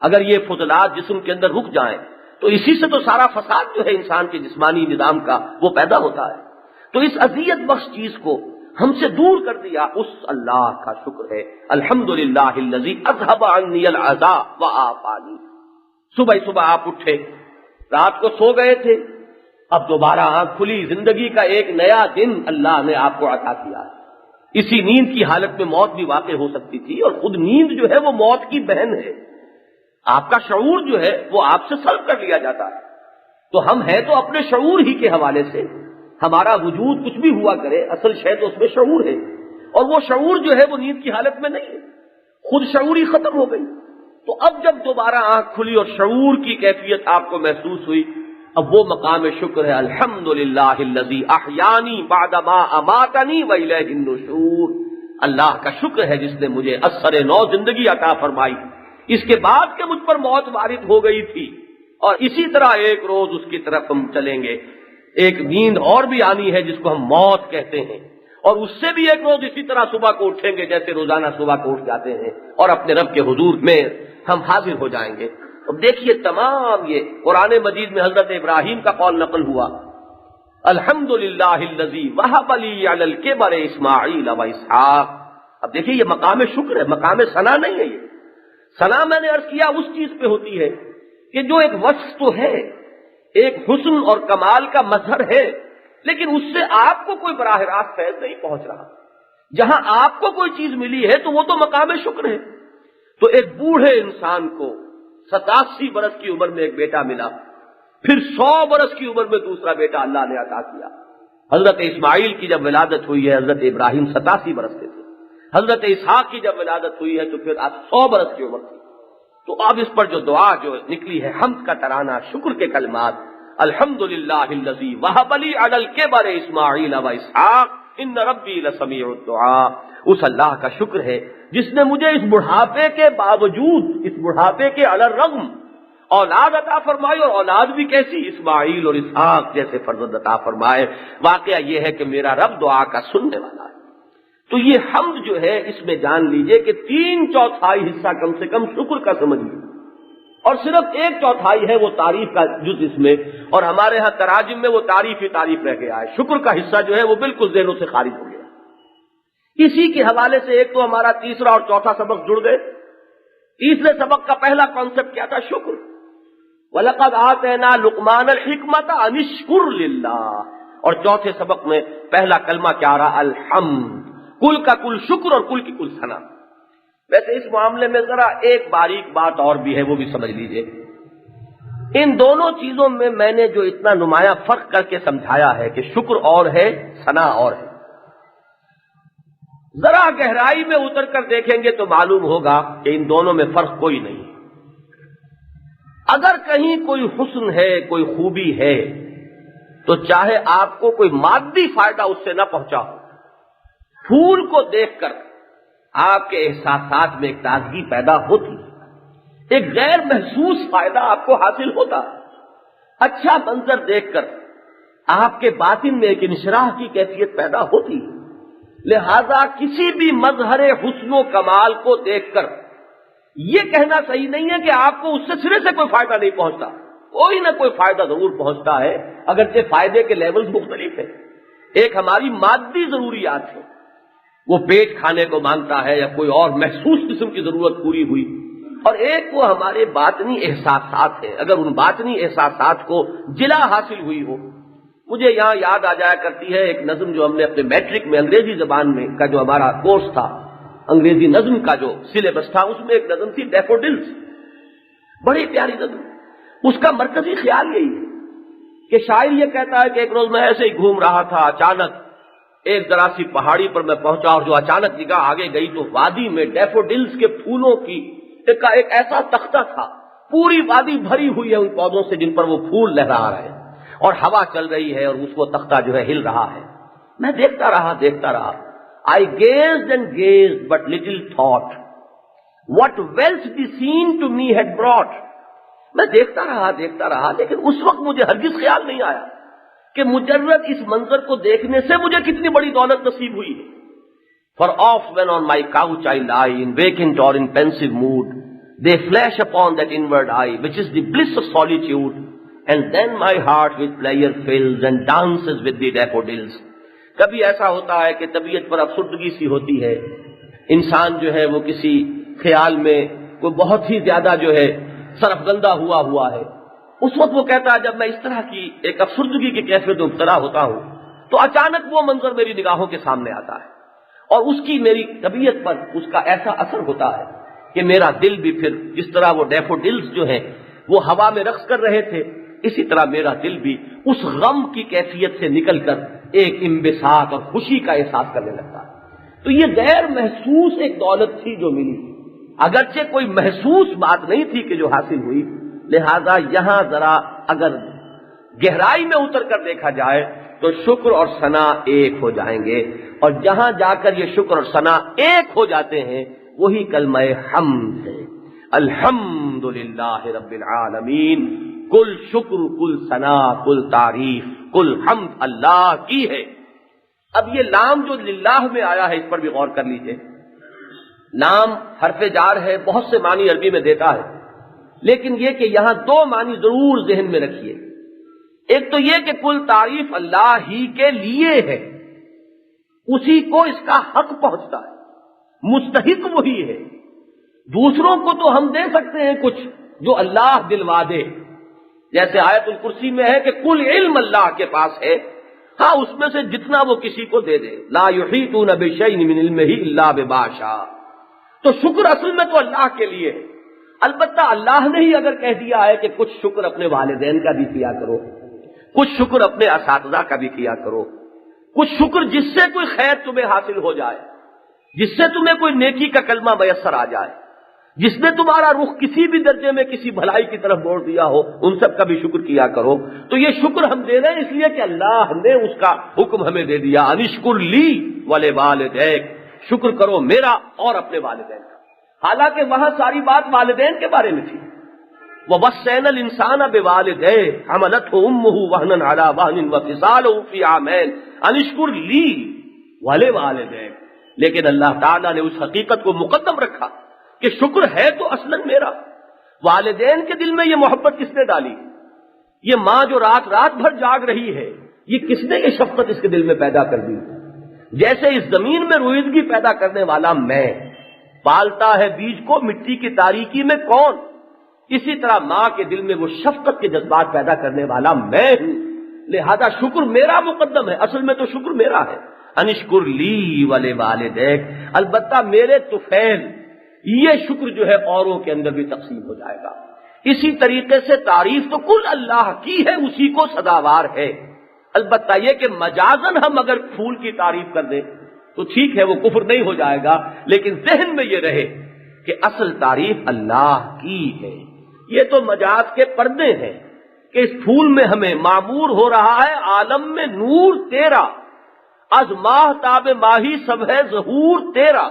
اگر یہ فضلات جسم کے اندر رک جائیں تو اسی سے تو سارا فساد جو ہے انسان کے جسمانی نظام کا وہ پیدا ہوتا ہے۔ تو اس اذیت بخش چیز کو ہم سے دور کر دیا، اس اللہ کا شکر ہے۔ الحمدللہ الذی اذھب عنی العذا وعافانی۔ صبح صبح آپ اٹھے، رات کو سو گئے تھے، اب دوبارہ آنکھ کھلی، زندگی کا ایک نیا دن اللہ نے آپ کو عطا کیا ہے۔ اسی نیند کی حالت میں موت بھی واقع ہو سکتی تھی، اور خود نیند جو ہے وہ موت کی بہن ہے۔ آپ کا شعور جو ہے وہ آپ سے سلب کر لیا جاتا ہے۔ تو ہم ہیں تو اپنے شعور ہی کے حوالے سے، ہمارا وجود کچھ بھی ہوا کرے، اصل شے تو اس میں شعور ہے، اور وہ شعور جو ہے وہ نیند کی حالت میں نہیں ہے، خود شعوری ختم ہو گئی۔ تو اب جب دوبارہ آنکھ کھلی اور شعور کی کیفیت آپ کو محسوس ہوئی، اب وہ مقام شکر ہے۔ الحمدللہ الذی احیانی بعد ما اماتنی والیہ النشور، اللہ کا شکر ہے جس نے مجھے اثر نو زندگی عطا فرمائی، اس کے بعد کہ مجھ پر موت وارد ہو گئی تھی، اور اسی طرح ایک روز اس کی طرف ہم چلیں گے۔ ایک نیند اور بھی آنی ہے جس کو ہم موت کہتے ہیں، اور اس سے بھی ایک روز اسی طرح صبح کو اٹھیں گے جیسے روزانہ صبح کو اٹھ جاتے ہیں، اور اپنے رب کے حضور میں ہم حاضر ہو جائیں گے۔ اب دیکھیے تمام یہ قرآن مجید میں حضرت ابراہیم کا قول نقل ہوا، الحمدللہ الذی وہب لی علی الکبر اسماعیل و اسحاق۔ اب دیکھیے یہ مقام شکر ہے، مقام ثنا نہیں ہے۔ یہ ثنا میں نے عرض کیا اس چیز پہ ہوتی ہے کہ جو ایک وصف تو ہے، ایک حسن اور کمال کا مظہر ہے، لیکن اس سے آپ کو کوئی براہ راست فیض نہیں پہنچ رہا۔ جہاں آپ کو کوئی چیز ملی ہے تو وہ تو مقام شکر ہے۔ تو ایک بوڑھے انسان کو 87 برس کی عمر میں ایک بیٹا ملا، پھر 100 برس کی عمر میں دوسرا بیٹا اللہ نے عطا کیا۔ حضرت اسماعیل کی جب ولادت ہوئی ہے حضرت ابراہیم 87 برس کے تھے، حضرت اسحاق کی جب ولادت ہوئی ہے تو پھر 100 برس کی عمر تھی۔ تو اب اس پر جو دعا جو نکلی ہے، حمد کا ترانہ، شکر کے کلمات، الحمدللہ الذی وہب لی علی الکبر اسماعیل و اسحاق ان ربی لسمیع الدعاء، اس اللہ کا شکر ہے جس نے مجھے اس بڑھاپے کے باوجود، اس بڑھاپے کے علی الرغم اولاد عطا فرمائی، اور اولاد بھی کیسی؟ اسماعیل اور اسحاق جیسے فرزند عطا فرمائے۔ واقعہ یہ ہے کہ میرا رب دعا کا سننے والا ہے۔ تو یہ حمد جو ہے اس میں جان لیجئے کہ 3/4 حصہ کم سے کم شکر کا سمجھ لیجیے، اور صرف 1/4 ہے وہ تعریف کا جز اس میں، اور ہمارے ہاں تراجم میں وہ تعریف ہی تعریف رہ گیا ہے، شکر کا حصہ جو ہے وہ بالکل ذہنوں سے خارج ہو گیا۔ اسی کے حوالے سے ایک تو ہمارا تیسرا اور چوتھا سبق جڑ گئے۔ تیسرے سبق کا پہلا کانسیپٹ کیا تھا؟ شکر۔ وَلَقَدْ آتَيْنَا لُقْمَانَ الْحِكْمَةَ أَنِ اشْكُرْ لِلَّهِ، اور چوتھے سبق میں پہلا کلمہ کیا رہا؟ الحمد، کل کا کل شکر اور کل کی کل ثنا۔ ویسے اس معاملے میں ذرا ایک باریک بات اور بھی ہے، وہ بھی سمجھ لیجئے۔ ان دونوں چیزوں میں میں نے جو اتنا نمایاں فرق کر کے سمجھایا ہے کہ شکر اور ہے، ثنا اور ہے، ذرا گہرائی میں اتر کر دیکھیں گے تو معلوم ہوگا کہ ان دونوں میں فرق کوئی نہیں۔ اگر کہیں کوئی حسن ہے، کوئی خوبی ہے، تو چاہے آپ کو کوئی مادی فائدہ اس سے نہ پہنچا ہو، پھول کو دیکھ کر آپ کے احساسات میں ایک تازگی پیدا ہوتی، ایک غیر محسوس فائدہ آپ کو حاصل ہوتا، اچھا منظر دیکھ کر آپ کے باطن میں ایک انشراح کی کیفیت پیدا ہوتی۔ لہذا کسی بھی مظہر حسن و کمال کو دیکھ کر یہ کہنا صحیح نہیں ہے کہ آپ کو اس سے سرے سے کوئی فائدہ نہیں پہنچتا، کوئی نہ کوئی فائدہ ضرور پہنچتا ہے، اگرچہ فائدے کے لیولز مختلف ہیں۔ ایک ہماری مادی ضروریات ہے، وہ پیٹ کھانے کو مانگتا ہے یا کوئی اور محسوس قسم کی ضرورت پوری ہوئی، اور ایک وہ ہمارے باطنی احساسات ہیں، اگر ان باطنی احساسات کو جلا حاصل ہوئی ہو۔ مجھے یہاں یاد آ جایا کرتی ہے ایک نظم جو ہم نے اپنے میٹرک میں انگریزی زبان میں کا جو ہمارا کورس تھا، انگریزی نظم کا جو سلیبس تھا، اس میں ایک نظم تھی ڈیفوڈلز، بڑی پیاری نظم۔ اس کا مرکزی خیال یہی ہے کہ شاعر یہ کہتا ہے کہ ایک روز میں ایسے ہی گھوم رہا تھا، اچانک ایک ذرا سی پہاڑی پر میں پہنچا، اور جو اچانک نگاہ آگے گئی تو وادی میں ڈیفوڈلز کے پھولوں کی ایک ایسا تختہ تھا، پوری وادی بھری ہوئی ہے ان پودوں سے جن پر وہ پھول لہرا رہے ہیں، اور ہوا چل رہی ہے اور اس وہ تختہ جو ہے ہل رہا ہے۔ میں دیکھتا رہا I gazed and gazed but little thought what wealth the scene to me had brought۔ میں دیکھتا رہا لیکن اس وقت مجھے ہرگز خیال نہیں آیا کہ مجرد اس منظر کو دیکھنے سے مجھے کتنی بڑی دولت نصیب ہوئی ہے۔ For oft when on my couch I lie in vacant or in pensive mood, they flash upon that inward eye which is the bliss of solitude, and then my heart with pleasure fills and dances with the daffodils۔ کبھی ایسا ہوتا ہے کہ طبیعت پر افسردگی سی ہوتی ہے، انسان جو ہے وہ کسی خیال میں کوئی بہت ہی زیادہ جو ہے سرفگندہ ہوا ہے، اس وقت وہ کہتا ہے جب میں اس طرح کی ایک افسردگی کی کیفیت میں مبتلا ہوتا ہوں تو اچانک وہ منظر میری نگاہوں کے سامنے آتا ہے، اور اس کی میری طبیعت پر اس کا ایسا اثر ہوتا ہے کہ میرا دل بھی پھر جس طرح وہ ڈیفوڈلز جو ہیں وہ ہوا میں رقص کر رہے تھے، اسی طرح میرا دل بھی اس غم کی کیفیت سے نکل کر ایک انبساط اور خوشی کا احساس کرنے لگتا ہے۔ تو یہ غیر محسوس ایک دولت تھی جو ملی، اگرچہ کوئی محسوس بات نہیں تھی کہ جو حاصل ہوئی۔ لہذا یہاں ذرا اگر گہرائی میں اتر کر دیکھا جائے تو شکر اور ثنا ایک ہو جائیں گے، اور جہاں جا کر یہ شکر اور ثنا ایک ہو جاتے ہیں وہی کلمہ حمد ہے۔ الحمدللہ رب العالمین، کل شکر، کل ثنا، کل تعریف، کل حمد اللہ کی ہے۔ اب یہ لام جو للہ میں آیا ہے اس پر بھی غور کر لیجئے۔ لام حرف جار ہے، بہت سے معنی عربی میں دیتا ہے، لیکن یہ کہ یہاں دو معنی ضرور ذہن میں رکھیے۔ ایک تو یہ کہ کل تعریف اللہ ہی کے لیے ہے، اسی کو اس کا حق پہنچتا ہے، مستحق وہی ہے۔ دوسروں کو تو ہم دے سکتے ہیں کچھ جو اللہ دلوا دے، جیسے آیت الکرسی میں ہے کہ کل علم اللہ کے پاس ہے، ہاں اس میں سے جتنا وہ کسی کو دے دے، لا یحیطون بشیء من علمہ الا بما شاء۔ تو شکر اصل میں تو اللہ کے لیے ہے، البتہ اللہ نے ہی اگر کہہ دیا ہے کہ کچھ شکر اپنے والدین کا بھی کیا کرو، کچھ شکر اپنے اساتذہ کا بھی کیا کرو، کچھ شکر جس سے کوئی خیر تمہیں حاصل ہو جائے، جس سے تمہیں کوئی نیکی کا کلمہ میسر آ جائے، جس نے تمہارا رخ کسی بھی درجے میں کسی بھلائی کی طرف موڑ دیا ہو، ان سب کا بھی شکر کیا کرو۔ تو یہ شکر ہم دے رہے ہیں اس لیے کہ اللہ نے اس کا حکم ہمیں دے دیا، انشکر لی ولوالدیک، شکر کرو میرا اور اپنے والدین کا۔ حالانکہ وہاں ساری بات والدین کے بارے میں تھی۔ وَوَصَّيْنَا الْإِنسَانَ بِوَالِدَيْهِ حَمَلَتْهُ أُمُّهُ وَهْنًا عَلَى وَهْنٍ وَفِصَالُهُ فِي عَامَيْنِ أَنِ اشْكُرْ لِي وَلِوَالِدَيْكَ، لیکن اللہ تعالیٰ نے اس حقیقت کو مقدم رکھا کہ شکر ہے تو اصلاً میرا۔ والدین کے دل میں یہ محبت کس نے ڈالی؟ یہ ماں جو رات رات بھر جاگ رہی ہے، یہ کس نے یہ شفقت اس کے دل میں پیدا کر دی؟ جیسے اس زمین میں رویدگی پیدا کرنے والا میں، پالتا ہے بیج کو مٹی کی تاریکی میں کون، اسی طرح ماں کے دل میں وہ شفقت کے جذبات پیدا کرنے والا میں ہوں۔ لہذا شکر میرا مقدم ہے، اصل میں تو شکر میرا ہے۔ انشکر لی ولوالدیک، البتہ میرے طفیل، یہ شکر جو ہے اوروں کے اندر بھی تقسیم ہو جائے گا۔ اسی طریقے سے تعریف تو کل اللہ کی ہے، اسی کو سزاوار ہے۔ البتہ یہ کہ مجازن ہم اگر پھول کی تعریف کر دیں تو ٹھیک ہے، وہ کفر نہیں ہو جائے گا، لیکن ذہن میں یہ رہے کہ اصل تعریف اللہ کی ہے۔ یہ تو مجاز کے پردے ہیں کہ اس پھول میں ہمیں معمور ہو رہا ہے عالم میں نور تیرا، از ماہ تاب ماہی سب ہے ظہور تیرا،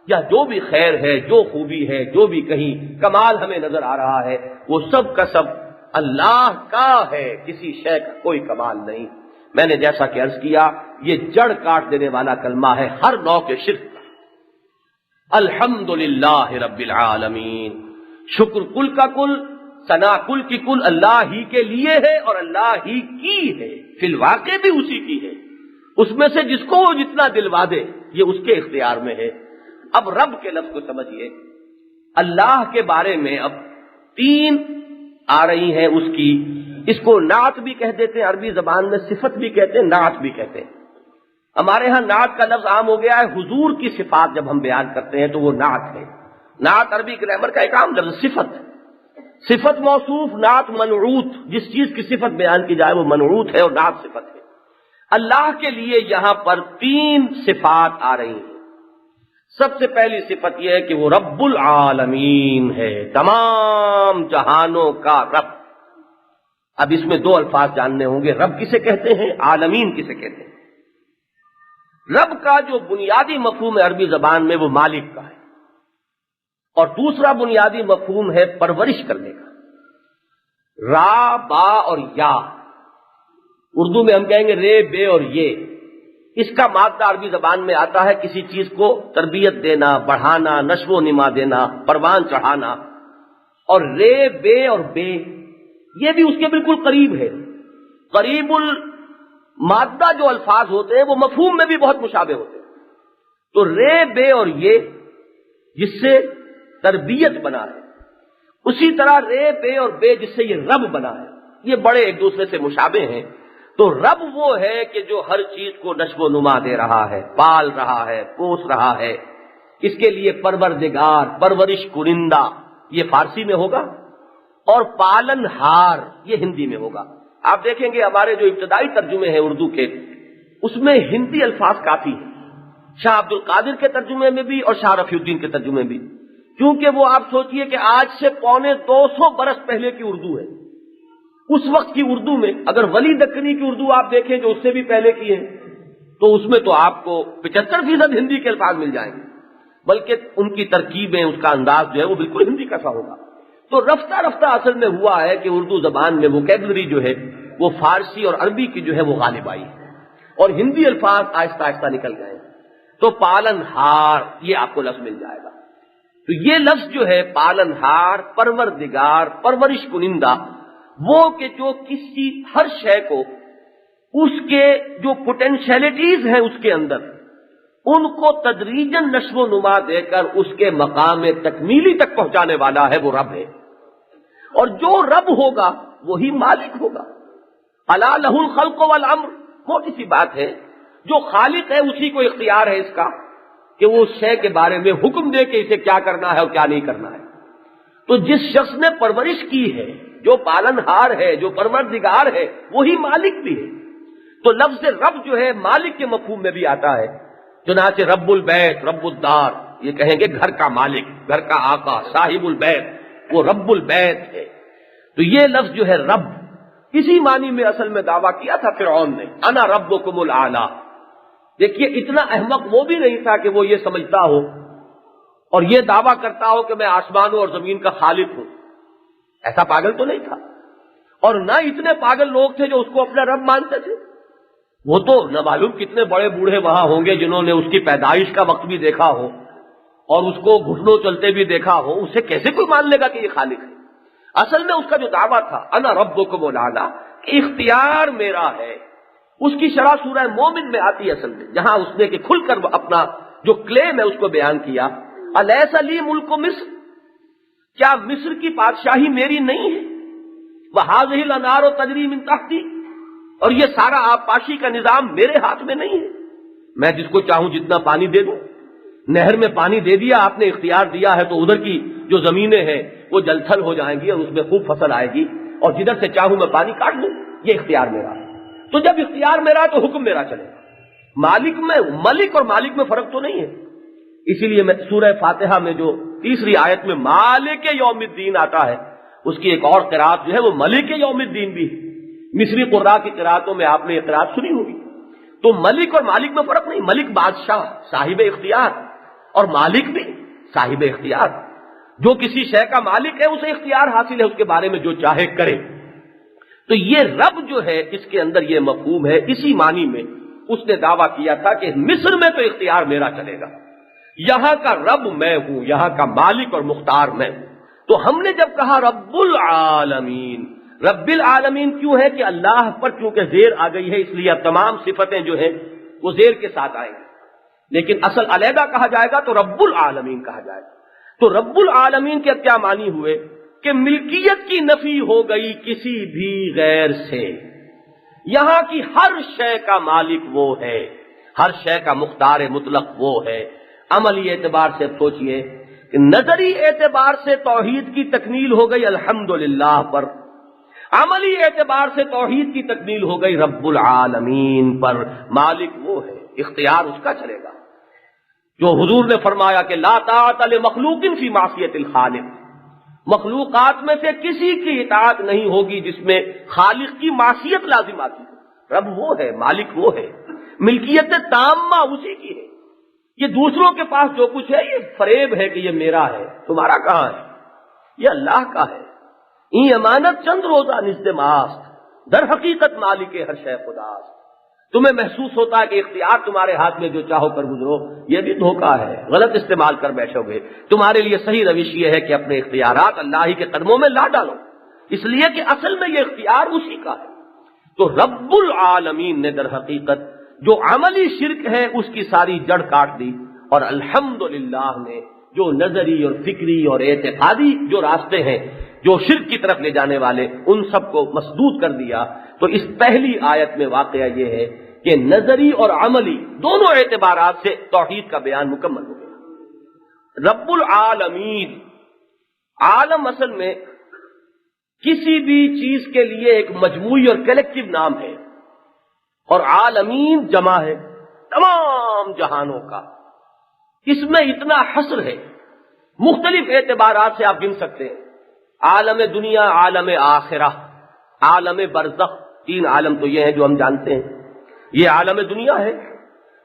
یا جو بھی خیر ہے، جو خوبی ہے، جو بھی کہیں کمال ہمیں نظر آ رہا ہے، وہ سب کا سب اللہ کا ہے، کسی شے کا کوئی کمال نہیں۔ میں نے جیسا کہ عرض کیا، یہ جڑ کاٹ دینے والا کلمہ ہے ہر نوع کے شرک کا۔ الحمدللہ رب العالمین، شکر کل کا کل، ثنا کل کی کل اللہ ہی کے لیے ہے اور اللہ ہی کی ہے، فی الواقع بھی اسی کی ہے، اس میں سے جس کو وہ جتنا دلوا دے یہ اس کے اختیار میں ہے۔ اب رب کے لفظ کو سمجھیے، اللہ کے بارے میں اب 3 آ رہی ہیں اس کی، اس کو نعت بھی کہہ دیتے ہیں، عربی زبان میں صفت بھی کہتے ہیں، نعت بھی کہتے ہیں۔ ہمارے ہاں نعت کا لفظ عام ہو گیا ہے، حضور کی صفات جب ہم بیان کرتے ہیں تو وہ نعت ہے۔ نعت عربی گرامر کا ایک عام لفظ صفت، صفت موصوف، نعت منعوت، جس چیز کی صفت بیان کی جائے وہ منعوت ہے اور نعت صفت ہے۔ اللہ کے لیے یہاں پر 3 صفات آ رہی ہیں۔ سب سے پہلی صفت یہ ہے کہ وہ رب العالمین ہے، تمام جہانوں کا رب۔ اب اس میں 2 الفاظ جاننے ہوں گے، رب کسے کہتے ہیں، عالمین کسے کہتے ہیں۔ رب کا جو بنیادی مفہوم ہے عربی زبان میں وہ مالک کا ہے، اور دوسرا بنیادی مفہوم ہے پرورش کرنے کا۔ را، با اور یا، اردو میں ہم کہیں گے رے، بے اور یہ، اس کا مادہ عربی زبان میں آتا ہے کسی چیز کو تربیت دینا، بڑھانا، نشو و نما دینا، پروان چڑھانا۔ اور رے، بے اور بے یہ بھی اس کے بالکل قریب ہے۔ قریب المادہ جو الفاظ ہوتے ہیں وہ مفہوم میں بھی بہت مشابہ ہوتے ہیں۔ تو رے، بے اور یہ جس سے تربیت بنا ہے، اسی طرح رے، بے اور بے جس سے یہ رب بنا ہے، یہ بڑے ایک دوسرے سے مشابہ ہیں۔ تو رب وہ ہے کہ جو ہر چیز کو نشو و نما دے رہا ہے، پال رہا ہے، پوس رہا ہے، اس کے لیے پروردگار، پرورش کنندہ یہ فارسی میں ہوگا، اور پالن ہار یہ ہندی میں ہوگا۔ آپ دیکھیں گے ہمارے جو ابتدائی ترجمے ہیں اردو کے، اس میں ہندی الفاظ کافی ہیں، شاہ عبد القادر کے ترجمے میں بھی اور شاہ رفیع الدین کے ترجمے میں بھی، کیونکہ وہ آپ سوچئے کہ آج سے 250 برس پہلے کی اردو ہے۔ اس وقت کی اردو میں اگر ولی دکنی کی اردو آپ دیکھیں جو اس سے بھی پہلے کی ہے، تو اس میں تو آپ کو 75% ہندی کے الفاظ مل جائیں گے، بلکہ ان کی ترکیبیں، اس کا انداز جو ہے وہ بالکل ہندی کا سا ہوگا۔ تو رفتہ رفتہ اصل میں ہوا ہے کہ اردو زبان میں ووکیبلری جو ہے وہ فارسی اور عربی کی جو ہے وہ غالب آئی ہے، اور ہندی الفاظ آہستہ آہستہ نکل گئے۔ تو پالن ہار یہ آپ کو لفظ مل جائے گا۔ تو یہ لفظ جو ہے پالن ہار، پروردگار، پرورش کنندہ، وہ کہ جو کسی ہر شے کو اس کے جو پوٹینشیلٹیز ہیں اس کے اندر، ان کو تدریجاً نشو و نما دے کر اس کے مقام تکمیلی تک پہنچانے والا ہے، وہ رب ہے۔ اور جو رب ہوگا وہی مالک ہوگا۔ الا لہ الخلق والامر، موٹی سی بات ہے، جو خالق ہے اسی کو اختیار ہے اس کا کہ وہ اس شے کے بارے میں حکم دے کہ اسے کیا کرنا ہے اور کیا نہیں کرنا ہے۔ تو جس شخص نے پرورش کی ہے، جو پالن ہار ہے، جو پروردگار ہے، وہی مالک بھی ہے۔ تو لفظ رب جو ہے مالک کے مفہوم میں بھی آتا ہے، چنانچہ رب البیت، رب الدار، یہ کہیں گے گھر کا مالک، گھر کا آقا، صاحب البیت، وہ رب البیت ہے۔ تو یہ لفظ جو ہے رب، اسی معنی میں اصل میں دعویٰ کیا تھا فرعون نے، انا ربکم الاعلی۔ دیکھیے اتنا احمق وہ بھی نہیں تھا کہ وہ یہ سمجھتا ہو اور یہ دعویٰ کرتا ہو کہ میں آسمانوں اور زمین کا خالق ہوں، ایسا پاگل تو نہیں تھا۔ اور نہ اتنے پاگل لوگ تھے جو اس کو اپنا رب مانتے تھے، وہ تو نہ معلوم کتنے بڑے بوڑھے وہاں ہوں گے جنہوں نے اس کی پیدائش کا وقت بھی دیکھا ہو اور اس کو گھٹنوں چلتے بھی دیکھا ہو، اسے کیسے کوئی مان لے گا کہ یہ خالق ہے۔ اصل میں اس کا جو دعویٰ تھا انا ربکم الاعلی، کہ اختیار میرا ہے، اس کی شرح سورہ مومن میں آتی ہے اصل میں، جہاں اس نے کہ کھل کر اپنا جو کلیم ہے اس کو بیان کیا، الیس لی ملک مصر، کیا مصر کی بادشاہی میری نہیں ہے، وہذہ الانہار تجری من تحتی، اور یہ سارا آبپاشی کا نظام میرے ہاتھ میں نہیں ہے، میں جس کو چاہوں جتنا پانی دے دوں۔ نہر میں پانی دے دیا آپ نے، اختیار دیا ہے، تو ادھر کی جو زمینیں ہیں وہ جل تھل ہو جائیں گی اور اس میں خوب فصل آئے گی، اور جدھر سے چاہوں میں پانی کاٹ دوں، یہ اختیار میرا ہے۔ تو جب اختیار میرا تو حکم میرا چلے گا۔ مالک میں، ملک اور مالک میں فرق تو نہیں ہے۔ اسی لیے میں سورہ فاتحہ میں جو تیسری آیت میں مالک یوم الدین آتا ہے، اس کی ایک اور قرات جو ہے وہ ملک یوم الدین بھی ہے۔ مصری قراء کی قراتوں میں آپ نے یہ قرات سنی ہوگی۔ تو ملک اور مالک میں فرق نہیں، ملک بادشاہ صاحب اختیار، اور مالک بھی صاحب اختیار، جو کسی شے کا مالک ہے اسے اختیار حاصل ہے اس کے بارے میں جو چاہے کرے۔ تو یہ رب جو ہے اس کے اندر یہ مفہوم ہے، اسی معنی میں اس نے دعویٰ کیا تھا کہ مصر میں تو اختیار میرا چلے گا، یہاں کا رب میں ہوں، یہاں کا مالک اور مختار میں ہوں۔ تو ہم نے جب کہا رب العالمین، رب العالمین کیوں ہے کہ اللہ پر چونکہ زیر آ گئی ہے، اس لیے اب تمام صفتیں جو ہیں وہ زیر کے ساتھ آئیں گی، لیکن اصل علیحدہ کہا جائے گا تو رب العالمین کہا جائے گا۔ تو رب العالمین کے کیا معنی ہوئے کہ ملکیت کی نفی ہو گئی کسی بھی غیر سے، یہاں کی ہر شے کا مالک وہ ہے، ہر شے کا مختار مطلق وہ ہے۔ عملی اعتبار سے سوچئے کہ نظری اعتبار سے توحید کی تکمیل ہو گئی الحمدللہ پر، عملی اعتبار سے توحید کی تکمیل ہو گئی رب العالمین پر۔ مالک وہ ہے، اختیار اس کا چلے گا، جو حضور نے فرمایا کہ لا طاعت لمخلوق فی معصیت الخالق، مخلوقات میں سے کسی کی اطاعت نہیں ہوگی جس میں خالق کی معصیت لازم آتی ہے۔ رب وہ ہے، مالک وہ ہے، ملکیت تامہ اسی کی ہے۔ یہ دوسروں کے پاس جو کچھ ہے یہ فریب ہے کہ یہ میرا ہے، تمہارا کہاں ہے؟ یہ اللہ کا ہے۔ این امانت چند روزہ نزد ماست، در حقیقت مالک ہر شے خداست۔ تمہیں محسوس ہوتا ہے کہ اختیار تمہارے ہاتھ میں، جو چاہو کر گزرو، یہ بھی دھوکہ ہے، غلط استعمال کر بیٹھو گے۔ تمہارے لیے صحیح روش یہ ہے کہ اپنے اختیارات اللہ ہی کے قدموں میں لا ڈالو، اس لیے کہ اصل میں یہ اختیار اسی کا ہے۔ تو رب العالمین نے در حقیقت جو عملی شرک ہے اس کی ساری جڑ کاٹ دی، اور الحمدللہ نے جو نظری اور فکری اور اعتقادی جو راستے ہیں جو شرک کی طرف لے جانے والے، ان سب کو مسدود کر دیا۔ تو اس پہلی آیت میں واقعہ یہ ہے کہ نظری اور عملی دونوں اعتبارات سے توحید کا بیان مکمل ہو گیا۔ رب العالمین، عالم اصل میں کسی بھی چیز کے لیے ایک مجموعی اور کلیکٹیو نام ہے، اور عالمین جمع ہے تمام جہانوں کا۔ اس میں اتنا حصر ہے، مختلف اعتبارات سے آپ گن سکتے ہیں، عالم دنیا، عالم آخرہ، عالم برزخ، تین عالم تو یہ ہیں جو ہم جانتے ہیں۔ یہ عالم دنیا ہے،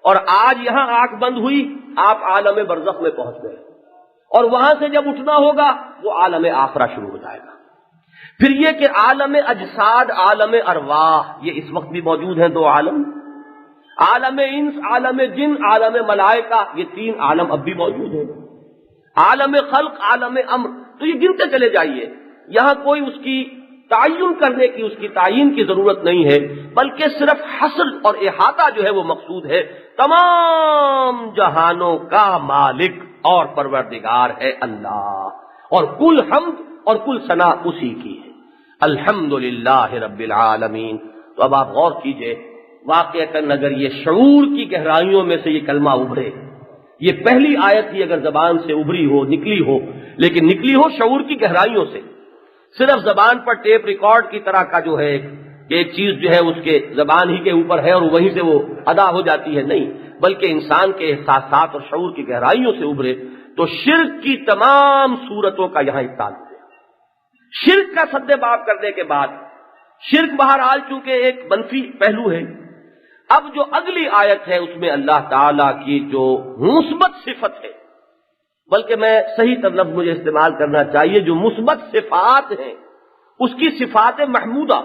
اور آج یہاں آنکھ بند ہوئی آپ عالم برزخ میں پہنچ گئے، اور وہاں سے جب اٹھنا ہوگا وہ عالم آخرہ شروع ہو جائے گا۔ پھر یہ کہ عالم اجساد، عالم ارواح، یہ اس وقت بھی موجود ہیں دو عالم، عالم انس، عالم جن، عالم ملائکہ، یہ تین عالم اب بھی موجود ہیں، عالم خلق، عالم امر۔ تو یہ گنتے چلے جائیے، یہاں کوئی اس کی تعین کرنے کی، اس کی تعین کی ضرورت نہیں ہے، بلکہ صرف حصر اور احاطہ جو ہے وہ مقصود ہے۔ تمام جہانوں کا مالک اور پروردگار ہے اللہ، اور کل حمد اور کل ثنا اسی کی ہے، الحمدللہ رب العالمین۔ تو اب آپ غور کیجئے، واقعتاً اگر یہ شعور کی گہرائیوں میں سے یہ کلمہ ابھرے، یہ پہلی آیت ہی اگر زبان سے ابھری ہو، نکلی ہو، لیکن نکلی ہو شعور کی گہرائیوں سے، صرف زبان پر ٹیپ ریکارڈ کی طرح کا جو ہے کہ ایک چیز جو ہے اس کے زبان ہی کے اوپر ہے اور وہیں سے وہ ادا ہو جاتی ہے، نہیں، بلکہ انسان کے احساسات اور شعور کی گہرائیوں سے ابھرے، تو شرک کی تمام صورتوں کا یہاں ابطال ہو گیا۔ شرک کا سد باب کرنے کے بعد، شرک بہرحال چونکہ ایک منفی پہلو ہے، اب جو اگلی آیت ہے اس میں اللہ تعالیٰ کی جو مثبت صفت ہے، بلکہ میں صحیح لفظ مجھے استعمال کرنا چاہیے، جو مثبت صفات ہیں اس کی صفات محمودہ،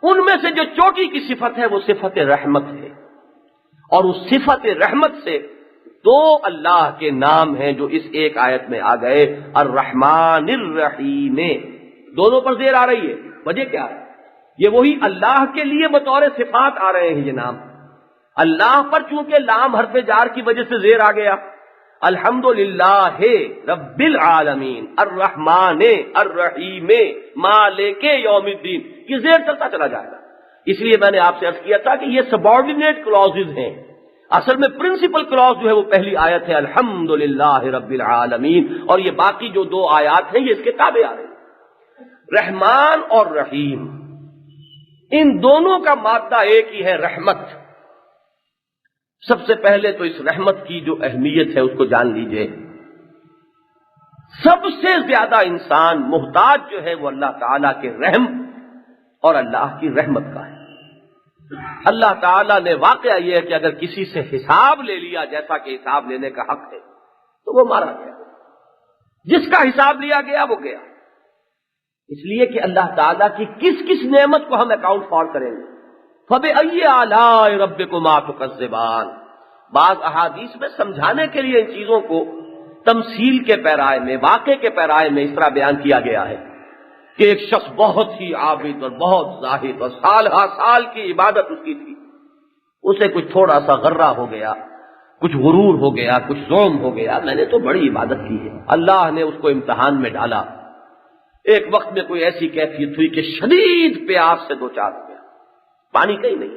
ان میں سے جو چوٹی کی صفت ہے وہ صفت رحمت ہے، اور اس صفت رحمت سے دو اللہ کے نام ہیں جو اس ایک آیت میں آ گئے، الرحمن الرحیم، دونوں پر زیر آ رہی ہے۔ وجہ کیا ہے؟ یہ وہی اللہ کے لیے بطور صفات آ رہے ہیں یہ نام، اللہ پر چونکہ لام حرف جار کی وجہ سے زیر آ گیا، الحمدللہ رب العالمین الرحمن الرحیم مالک یوم الدین، یہ زیر چلتا چلا جائے گا۔ اس لیے میں نے آپ سے عرض کیا تھا کہ یہ سبارڈینیٹ کلازز ہیں، اصل میں پرنسپل کلاز جو ہے وہ پہلی آیت ہے الحمدللہ رب العالمین، اور یہ باقی جو دو آیات ہیں یہ اس کے تابع آ رہے ہیں۔ رحمان اور رحیم، ان دونوں کا مادہ ایک ہی ہے، رحمت۔ سب سے پہلے تو اس رحمت کی جو اہمیت ہے اس کو جان لیجئے۔ سب سے زیادہ انسان محتاج جو ہے وہ اللہ تعالیٰ کے رحم اور اللہ کی رحمت کا ہے۔ اللہ تعالیٰ نے واقعہ یہ ہے کہ اگر کسی سے حساب لے لیا جیسا کہ حساب لینے کا حق ہے تو وہ مارا گیا، جس کا حساب لیا گیا وہ گیا، اس لیے کہ اللہ تعالیٰ کی کس کس نعمت کو ہم اکاؤنٹ فار کریں گے۔ فَبِأَيِّ آلَاءِ رَبِّكُمَا تُكَذِّبَانِ، بعض احادیث میں سمجھانے کے لیے ان چیزوں کو تمثیل کے پیرائے میں، واقعے کے پیرائے میں اس طرح بیان کیا گیا ہے کہ ایک شخص بہت ہی عابد اور بہت زاہد اور سال ہا سال کی عبادت اس کی تھی، اسے کچھ تھوڑا سا غرہ ہو گیا، کچھ غرور ہو گیا، کچھ ظلم ہو گیا، میں نے تو بڑی عبادت کی ہے، اللہ نے اس کو امتحان میں ڈالا، ایک وقت میں کوئی ایسی کیفیت ہوئی کہ شدید پیاس سے دوچار ہو گیا، پانی کہیں نہیں،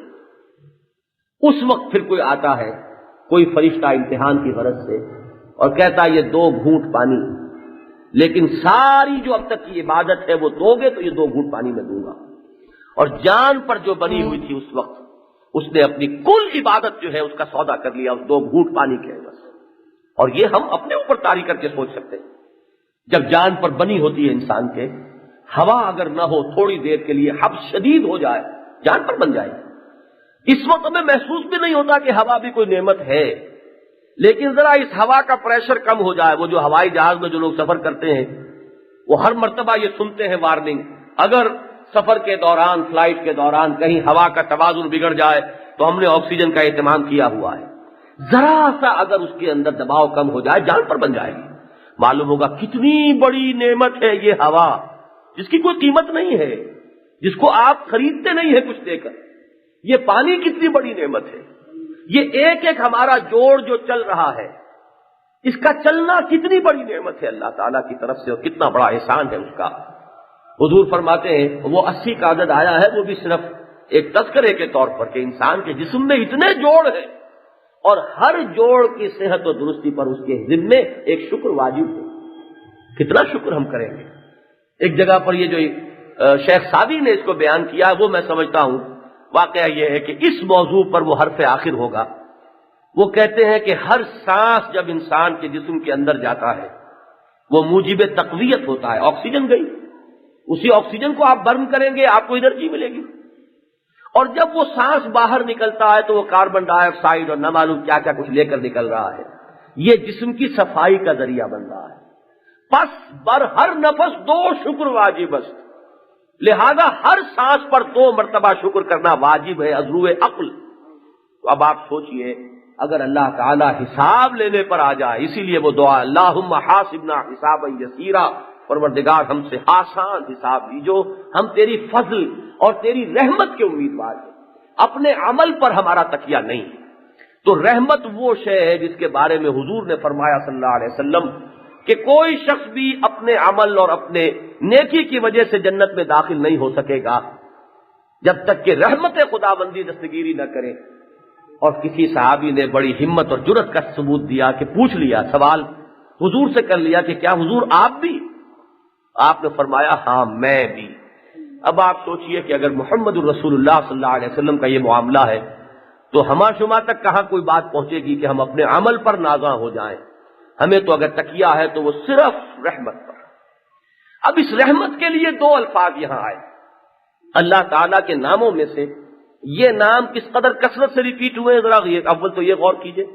اس وقت پھر کوئی آتا ہے، کوئی فرشتہ امتحان کی غرض سے، اور کہتا ہے یہ 2 گھونٹ پانی، لیکن ساری جو اب تک کی عبادت ہے وہ دو گے تو یہ 2 گھونٹ پانی میں دوں گا، اور جان پر جو بنی ہوئی تھی اس وقت اس نے اپنی کل عبادت جو ہے اس کا سودا کر لیا اس 2 گھونٹ پانی کے بس۔ اور یہ ہم اپنے اوپر طاری کر کے سوچ سکتے ہیں، جب جان پر بنی ہوتی ہے انسان کے، ہوا اگر نہ ہو تھوڑی دیر کے لیے حبس شدید ہو جائے جان پر بن جائے، اس وقت ہمیں محسوس بھی نہیں ہوتا کہ ہوا بھی کوئی نعمت ہے، لیکن ذرا اس ہوا کا پریشر کم ہو جائے، وہ جو ہوائی جہاز میں جو لوگ سفر کرتے ہیں وہ ہر مرتبہ یہ سنتے ہیں وارننگ، اگر سفر کے دوران، فلائٹ کے دوران کہیں ہوا کا توازن بگڑ جائے تو ہم نے آکسیجن کا اہتمام کیا ہوا ہے، ذرا سا اگر اس کے اندر دباؤ کم ہو جائے جان پر بن جائے گی۔ معلوم ہوگا کتنی بڑی نعمت ہے یہ ہوا، جس کی کوئی قیمت نہیں ہے، جس کو آپ خریدتے نہیں ہیں کچھ دے کر۔ یہ پانی کتنی بڑی نعمت ہے، یہ ایک ایک ہمارا جوڑ جو چل رہا ہے، اس کا چلنا کتنی بڑی نعمت ہے اللہ تعالیٰ کی طرف سے، اور کتنا بڑا احسان ہے اس کا۔ حضور فرماتے ہیں وہ 80 کا عدد آیا ہے، وہ بھی صرف ایک تذکرے کے طور پر کہ انسان کے جسم میں اتنے جوڑ ہیں اور ہر جوڑ کی صحت و درستی پر اس کے ذمے ایک شکر واجب ہے۔ کتنا شکر ہم کریں گے۔ ایک جگہ پر یہ جو شیخ سعدی نے اس کو بیان کیا وہ میں سمجھتا ہوں واقعہ یہ ہے کہ اس موضوع پر وہ حرف آخر ہوگا۔ وہ کہتے ہیں کہ ہر سانس جب انسان کے جسم کے اندر جاتا ہے وہ موجب تقویت ہوتا ہے، آکسیجن گئی، اسی آکسیجن کو آپ برن کریں گے آپ کو انرجی ملے گی، اور جب وہ سانس باہر نکلتا ہے تو وہ کاربن ڈائی آکسائڈ اور نہ معلوم کیا کیا کچھ لے کر نکل رہا ہے، یہ جسم کی صفائی کا ذریعہ بن رہا ہے۔ پس بر ہر نفس 2 شکر واجب است، لہذا ہر سانس پر 2 مرتبہ شکر کرنا واجب ہے عضو عقل۔ تو اب آپ سوچئے اگر اللہ تعالی حساب لینے پر آ جائے، اسی لیے وہ دعا اللہم حاسبنا حسابا یسیرا، پروردگار ہم سے آسان حساب لیجو، ہم تیری فضل اور تیری رحمت کے امیدوار ہیں، اپنے عمل پر ہمارا تکیہ نہیں۔ تو رحمت وہ شے ہے جس کے بارے میں حضور نے فرمایا صلی اللہ علیہ وسلم کہ کوئی شخص بھی اپنے عمل اور اپنے نیکی کی وجہ سے جنت میں داخل نہیں ہو سکے گا جب تک کہ رحمت خداوندی دستگیری نہ کرے۔ اور کسی صحابی نے بڑی ہمت اور جرأت کا ثبوت دیا کہ پوچھ لیا، سوال حضور سے کر لیا کہ کیا حضور آپ بھی؟ آپ نے فرمایا ہاں میں بھی۔ اب آپ سوچئے کہ اگر محمد الرسول اللہ صلی اللہ علیہ وسلم کا یہ معاملہ ہے تو ہما شما تک کہاں کوئی بات پہنچے گی کہ ہم اپنے عمل پر نازاں ہو جائیں۔ ہمیں تو اگر تکیہ ہے تو وہ صرف رحمت پر۔ اب اس رحمت کے لیے 2 الفاظ یہاں آئے اللہ تعالیٰ کے ناموں میں سے، یہ نام کس قدر کثرت سے ریپیٹ ہوئے ذرا اول تو یہ غور کیجئے،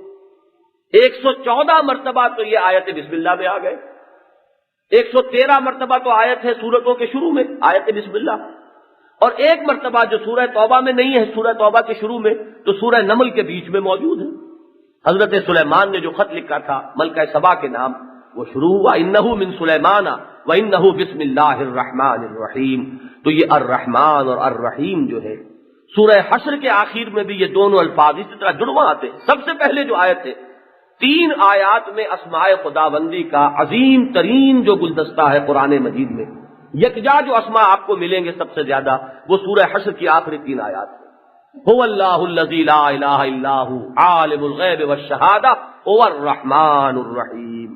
114 مرتبہ تو یہ آیت بسم اللہ میں آ گئے، 113 مرتبہ تو آیت ہے سورتوں کے شروع میں آیت بسم اللہ، اور 1 مرتبہ جو سورہ توبہ میں نہیں ہے، سورہ توبہ کے شروع میں تو سورہ نمل کے بیچ میں موجود ہے۔ حضرت سلیمان نے جو خط لکھا تھا ملکہ سبا کے نام، وہ شروع ہوا انہو من سلیمان وانہو بسم اللہ الرحمن الرحیم۔ تو یہ الرحمن اور الرحیم جو ہے سورہ حشر کے آخر میں بھی یہ دونوں الفاظ اسی طرح جڑواں آتے ہیں۔ سب سے پہلے جو آیت ہے 3 آیات میں اسماء خداوندی کا عظیم ترین جو گلدستہ ہے قرآن مجید میں، یکجا جو اسماء آپ کو ملیں گے سب سے زیادہ وہ سورہ حشر کی آخری 3 آیات ہیں۔ هو اللہ الذی لا الہ الا هو عالم الغیب والشہادہ هو الرحمن الرحیم۔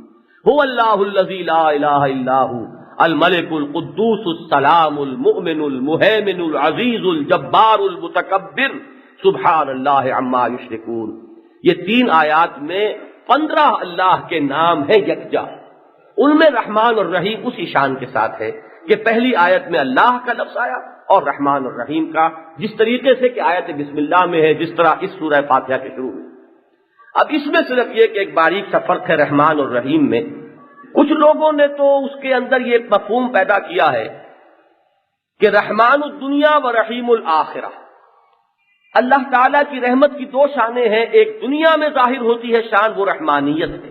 هو اللہ الذی لا الہ الا هو الملک القدوس السلام المؤمن المہیمن العزیز الجبار المتکبر سبحان اللہ عما یشرکون۔ یہ 3 آیات میں 15 اللہ کے نام ہیں یکجا، ان میں رحمان اور رحیم اسی شان کے ساتھ ہے کہ پہلی آیت میں اللہ کا لفظ آیا اور رحمان اور رحیم کا جس طریقے سے کہ آیت بسم اللہ میں ہے، جس طرح اس سورہ فاتحہ کے شروع میں۔ اب اس میں صرف یہ کہ ایک باریک سا فرق ہے رحمان اور رحیم میں۔ کچھ لوگوں نے تو اس کے اندر یہ مفہوم پیدا کیا ہے کہ رحمان الدنیا و رحیم الآخرہ، اللہ تعالیٰ کی رحمت کی دو شانیں ہیں، ایک دنیا میں ظاہر ہوتی ہے شان، وہ رحمانیت ہے،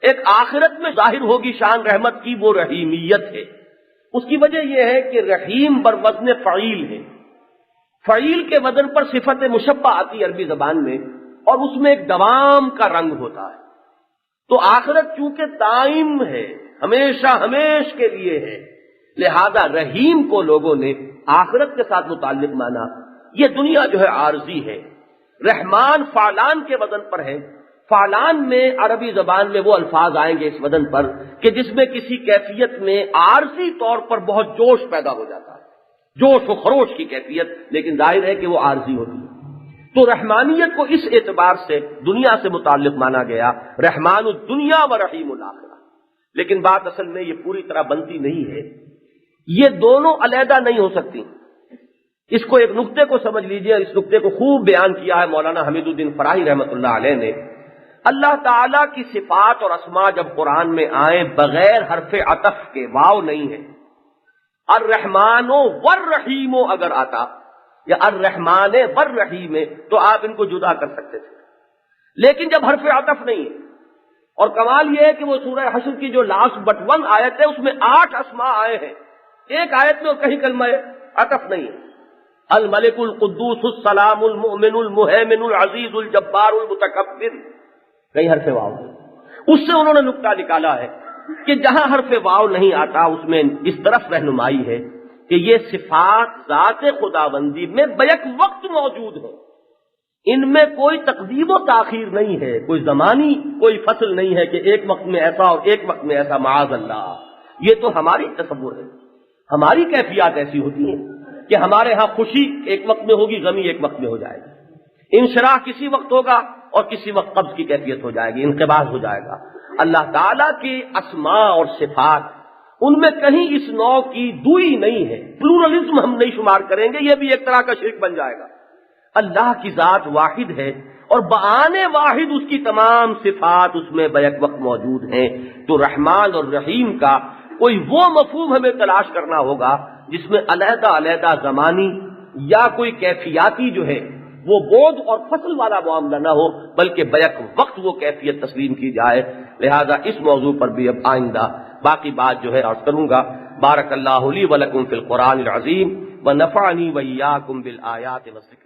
ایک آخرت میں ظاہر ہوگی شان رحمت کی، وہ رحیمیت ہے۔ اس کی وجہ یہ ہے کہ رحیم بر وزن فعیل ہے، فعیل کے وزن پر صفت مشبہ آتی ہے عربی زبان میں، اور اس میں ایک دوام کا رنگ ہوتا ہے۔ تو آخرت چونکہ دائم ہے، ہمیشہ ہمیش کے لیے ہے، لہذا رحیم کو لوگوں نے آخرت کے ساتھ متعلق مانا۔ یہ دنیا جو ہے عارضی ہے۔ رحمان فعلان کے وزن پر ہے، فعلان میں عربی زبان میں وہ الفاظ آئیں گے اس وزن پر کہ جس میں کسی کیفیت میں عارضی طور پر بہت جوش پیدا ہو جاتا ہے، جوش و خروش کی کیفیت، لیکن ظاہر ہے کہ وہ عارضی ہوتی ہے۔ تو رحمانیت کو اس اعتبار سے دنیا سے متعلق مانا گیا، رحمان الدنیا و رحیم الآخرہ۔ لیکن بات اصل میں یہ پوری طرح بنتی نہیں ہے، یہ دونوں علیحدہ نہیں ہو سکتی۔ اس کو ایک نقطے کو سمجھ لیجئے، اس نقطے کو خوب بیان کیا ہے مولانا حمید الدین فراہی رحمۃ اللہ علیہ نے۔ اللہ تعالیٰ کی صفات اور اسماء جب قرآن میں آئیں بغیر حرف عطف کے، واو نہیں ہے، الرحمن والرحیم اگر آتا یا الرحمن والرحیم تو آپ ان کو جدا کر سکتے تھے، لیکن جب حرف عطف نہیں ہے، اور کمال یہ ہے کہ وہ سورہ حشر کی جو لاسٹ بٹ ون آیت ہے اس میں 8 اسماء آئے ہیں ایک آیت میں، اور کہیں کلمہ عطف نہیں ہے۔ الملک القدوس السلام المؤمن المہیمن العزیز الجبار المتکبر، کئی حرف واو ہے۔ اس سے انہوں نے نقطہ نکالا ہے کہ جہاں حرف واو نہیں آتا اس میں اس طرف رہنمائی ہے کہ یہ صفات ذات خداوندی میں بیک وقت موجود ہیں، ان میں کوئی تقدیم و تاخیر نہیں ہے، کوئی زمانی کوئی فصل نہیں ہے کہ ایک وقت میں ایسا اور ایک وقت میں ایسا، معاذ اللہ۔ یہ تو ہماری تصور ہے، ہماری کیفیات ایسی ہوتی ہیں کہ ہمارے ہاں خوشی ایک وقت میں ہوگی، غمی ایک وقت میں ہو جائے گی، انشراح کسی وقت ہوگا اور کسی وقت قبض کی کیفیت ہو جائے گی، انقباض ہو جائے گا۔ اللہ تعالیٰ کے اسماء اور صفات ان میں کہیں اس نوع کی دوئی نہیں ہے، پلورلزم ہم نہیں شمار کریں گے، یہ بھی ایک طرح کا شرک بن جائے گا۔ اللہ کی ذات واحد ہے اور بآن واحد اس کی تمام صفات اس میں بیک وقت موجود ہیں۔ تو رحمان اور رحیم کا کوئی وہ مفہوم ہمیں تلاش کرنا ہوگا جس میں علیحدہ علیحدہ زمانی یا کوئی کیفیاتی جو ہے وہ بود اور فصل والا معاملہ نہ ہو، بلکہ بیک وقت وہ کیفیت تسلیم کی جائے۔ لہذا اس موضوع پر بھی اب آئندہ باقی بات جو ہے عرض کروں گا۔ بارک اللہ لی ولکم فی القرآن العظیم ونفعنی وإیاکم بالآیات والذکر